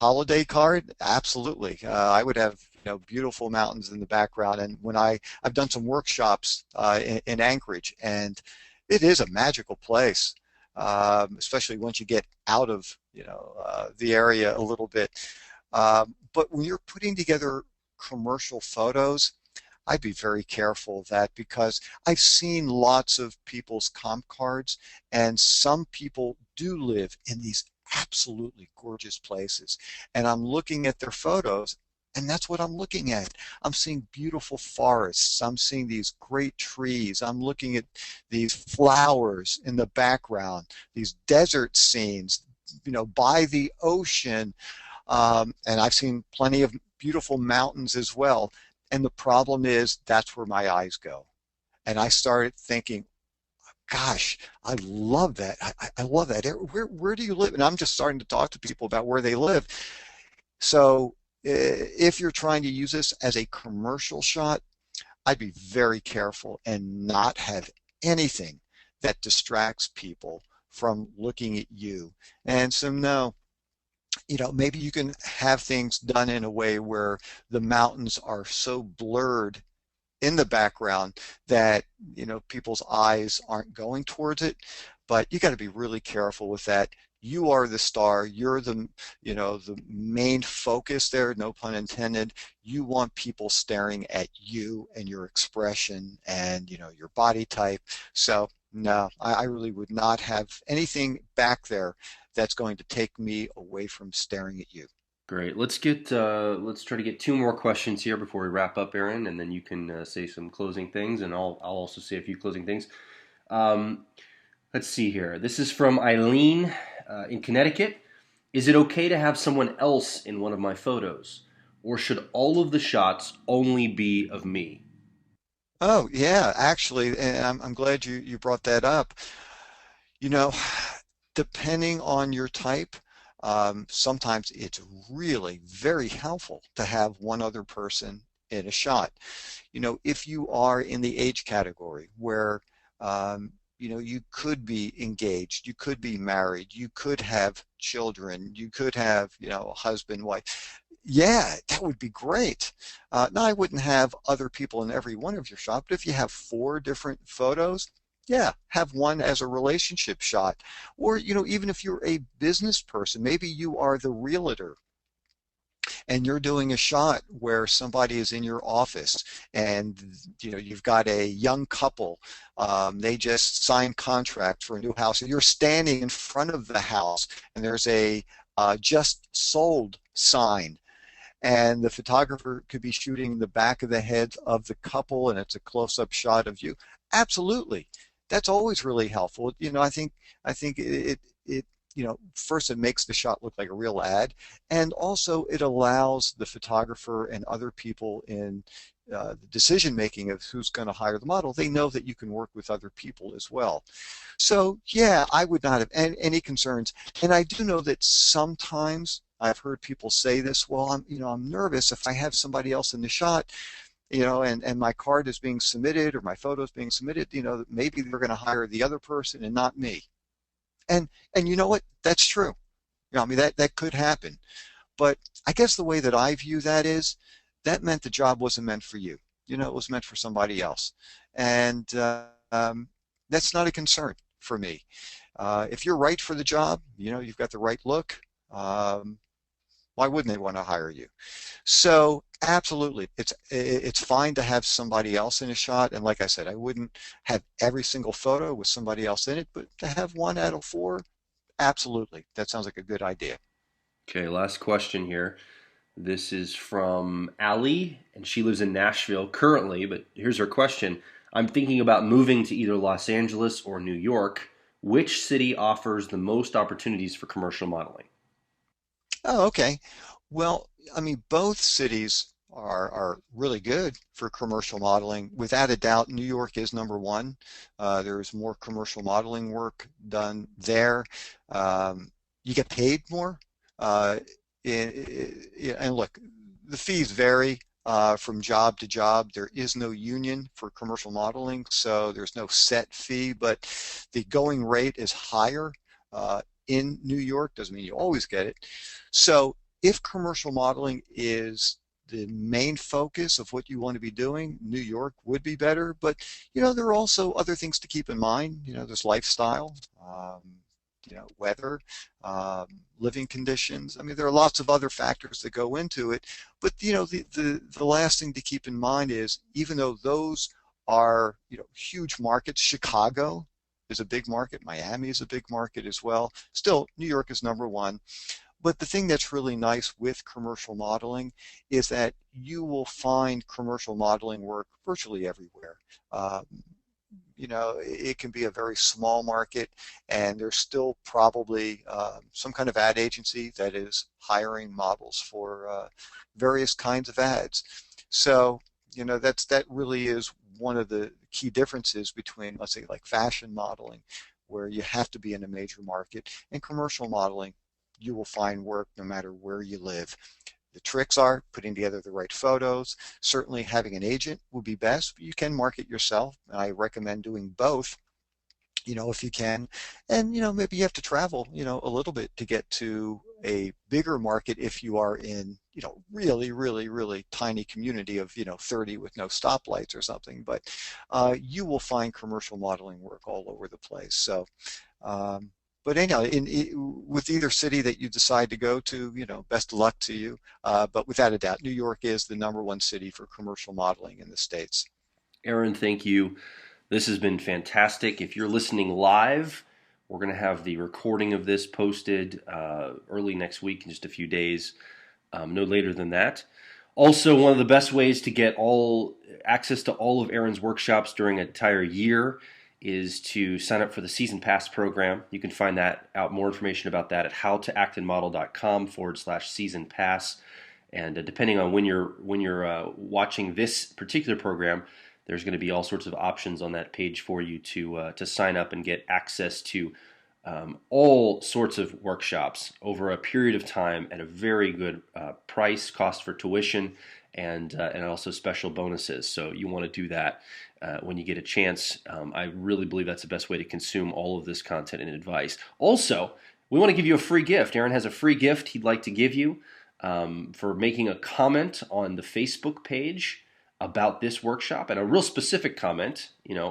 holiday card, absolutely. I would have, beautiful mountains in the background. And when I've done some workshops in Anchorage, and it is a magical place, especially once you get out of, the area a little bit. But when you're putting together commercial photos, I'd be very careful of that because I've seen lots of people's comp cards, and some people do live in these absolutely gorgeous places. And I'm looking at their photos, and that's what I'm looking at. I'm seeing beautiful forests. I'm seeing these great trees. I'm looking at these flowers in the background, these desert scenes, by the ocean. And I've seen plenty of beautiful mountains as well. And the problem is that's where my eyes go. And I started thinking, gosh, I love that. I love that. Where do you live? And I'm just starting to talk to people about where they live. So if you're trying to use this as a commercial shot, I'd be very careful and not have anything that distracts people from looking at you. And so, no, maybe you can have things done in a way where the mountains are so blurred in the background that people's eyes aren't going towards it. But you got to be really careful with that. You are the star. You're the main focus there, no pun intended. You want people staring at you and your expression and your body type. So no, I really would not have anything back there that's going to take me away from staring at you. Great. Let's try to get two more questions here before we wrap up, Aaron, and then you can say some closing things, and I'll also say a few closing things. Um, let's see here. This is from Eileen in Connecticut. Is it okay to have someone else in one of my photos, or should all of the shots only be of me? Oh, yeah, actually, and I'm glad you brought that up. You know, depending on your type, sometimes it's really very helpful to have one other person in a shot. If you are in the age category where, you could be engaged, you could be married, you could have children, you could have, a husband, wife. Yeah, that would be great. Now, I wouldn't have other people in every one of your shots, but if you have four different photos, yeah, have one as a relationship shot. Or, even if you're a business person, maybe you are the realtor and you're doing a shot where somebody is in your office and you've got a young couple, they just signed contract for a new house, and you're standing in front of the house and there's a just sold sign, and the photographer could be shooting the back of the heads of the couple and it's a close-up shot of you. Absolutely, that's always really helpful. I think it first it makes the shot look like a real ad, and also it allows the photographer and other people in the decision making of who's going to hire the model. They know that you can work with other people as well. So yeah, I would not have any concerns. And I do know that sometimes I've heard people say this, well, I'm nervous if I have somebody else in the shot, and my card is being submitted or my photo is being submitted, maybe they're going to hire the other person and not me. And you know what? That's true. I mean, that could happen. But I guess the way that I view that is that meant the job wasn't meant for you. It was meant for somebody else. And that's not a concern for me. If you're right for the job, you've got the right look, why wouldn't they want to hire you? So absolutely, it's fine to have somebody else in a shot. And like I said, I wouldn't have every single photo with somebody else in it, but to have one out of four, absolutely. That sounds like a good idea. Okay, last question here. This is from Allie, and she lives in Nashville currently, but here's her question. I'm thinking about moving to either Los Angeles or New York. Which city offers the most opportunities for commercial modeling? Oh, okay. Well, I mean, both cities are really good for commercial modeling. Without a doubt, New York is number one. There's more commercial modeling work done there. You get paid more. Uh, and look, the fees vary from job to job. There is no union for commercial modeling, so there's no set fee, but the going rate is higher in New York. Doesn't mean you always get it. So if commercial modeling is the main focus of what you want to be doing, New York would be better. But there are also other things to keep in mind. There's lifestyle, weather, um, living conditions. I mean, there are lots of other factors that go into it. But the last thing to keep in mind is even though those are huge markets, Chicago is a big market, Miami is a big market as well. Still, New York is number one. But the thing that's really nice with commercial modeling is that you will find commercial modeling work virtually everywhere. Um, it can be a very small market, and there's still probably some kind of ad agency that is hiring models for various kinds of ads. So, that really is one of the key differences between, let's say, like fashion modeling, where you have to be in a major market, and commercial modeling, you will find work no matter where you live. The tricks are putting together the right photos. Certainly having an agent would be best, but you can market yourself. I recommend doing both, if you can. And, maybe you have to travel, a little bit to get to a bigger market if you are in, really, really, really tiny community of, 30 with no stoplights or something. But you will find commercial modeling work all over the place. So um, but anyhow, with either city that you decide to go to, best of luck to you. But without a doubt, New York is the number one city for commercial modeling in the States. Aaron, thank you. This has been fantastic. If you're listening live, we're going to have the recording of this posted early next week in just a few days, no later than that. Also, one of the best ways to get all access to all of Aaron's workshops during an entire year is to sign up for the Season Pass program. You can find that out, more information about that at howtoactandmodel.com/season pass. And depending on when you're watching this particular program, there's going to be all sorts of options on that page for you to sign up and get access to all sorts of workshops over a period of time at a very good price, cost for tuition, and also special bonuses. So you want to do that when you get a chance. I really believe that's the best way to consume all of this content and advice. Also, we want to give you a free gift. Aaron has a free gift he'd like to give you for making a comment on the Facebook page about this workshop, and a real specific comment.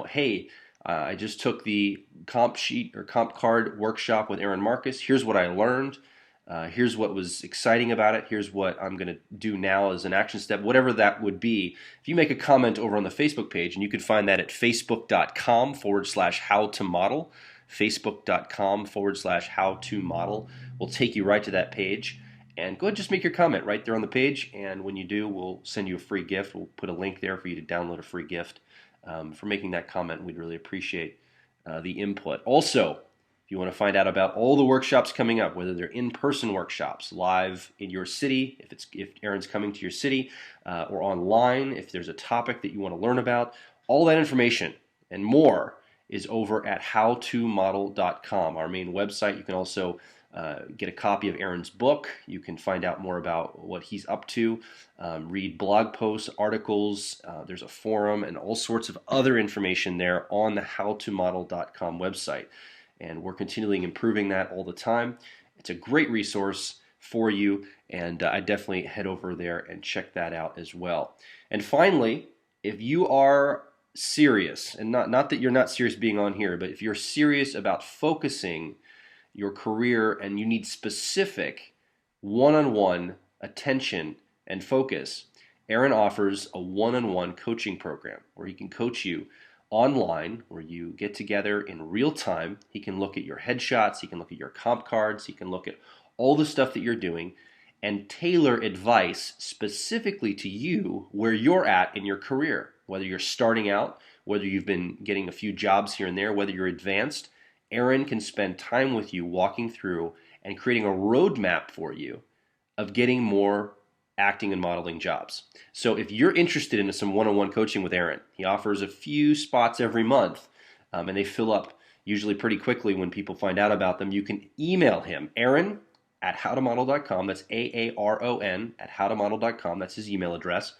Hey, I just took the comp sheet or comp card workshop with Aaron Marcus. Here's what I learned. Here's what was exciting about it. Here's what I'm going to do now as an action step, whatever that would be. If you make a comment over on the Facebook page, and you can find that at facebook.com/how to model, facebook.com/how to model, will take you right to that page. And go ahead and just make your comment right there on the page. And when you do, we'll send you a free gift. We'll put a link there for you to download a free gift for making that comment. We'd really appreciate the input. Also, if you want to find out about all the workshops coming up, whether they're in-person workshops live in your city, if Aaron's coming to your city, or online, if there's a topic that you want to learn about, all that information and more is over at howtomodel.com, our main website. You can also get a copy of Aaron's book. You can find out more about what he's up to, read blog posts, articles. There's a forum and all sorts of other information there on the howtomodel.com website. And we're continually improving that all the time. It's a great resource for you, and I definitely head over there and check that out as well. And finally, if you are serious, and not that you're not serious being on here, but if you're serious about focusing your career and you need specific one-on-one attention and focus, Aaron offers a one-on-one coaching program where he can coach you online, where you get together in real time. He can look at your headshots, he can look at your comp cards, he can look at all the stuff that you're doing and tailor advice specifically to you where you're at in your career, whether you're starting out, whether you've been getting a few jobs here and there, whether you're advanced. Aaron can spend time with you walking through and creating a roadmap for you of getting more acting and modeling jobs. So if you're interested in some one-on-one coaching with Aaron, he offers a few spots every month, and they fill up usually pretty quickly when people find out about them. You can email him, Aaron at howtomodel.com. That's AARON at howtomodel.com. That's his email address.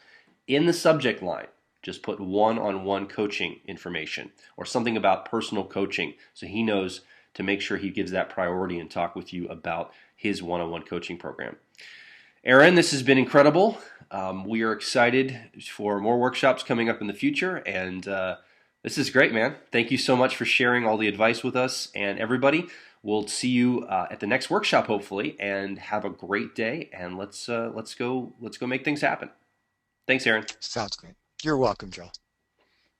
In the subject line, just put one-on-one coaching information or something about personal coaching so he knows to make sure he gives that priority and talk with you about his one-on-one coaching program. Aaron, this has been incredible. We are excited for more workshops coming up in the future, and this is great, man. Thank you so much for sharing all the advice with us, and everybody. We'll see you at the next workshop, hopefully, and have a great day. And let's go make things happen. Thanks, Aaron. Sounds great. You're welcome, Joe.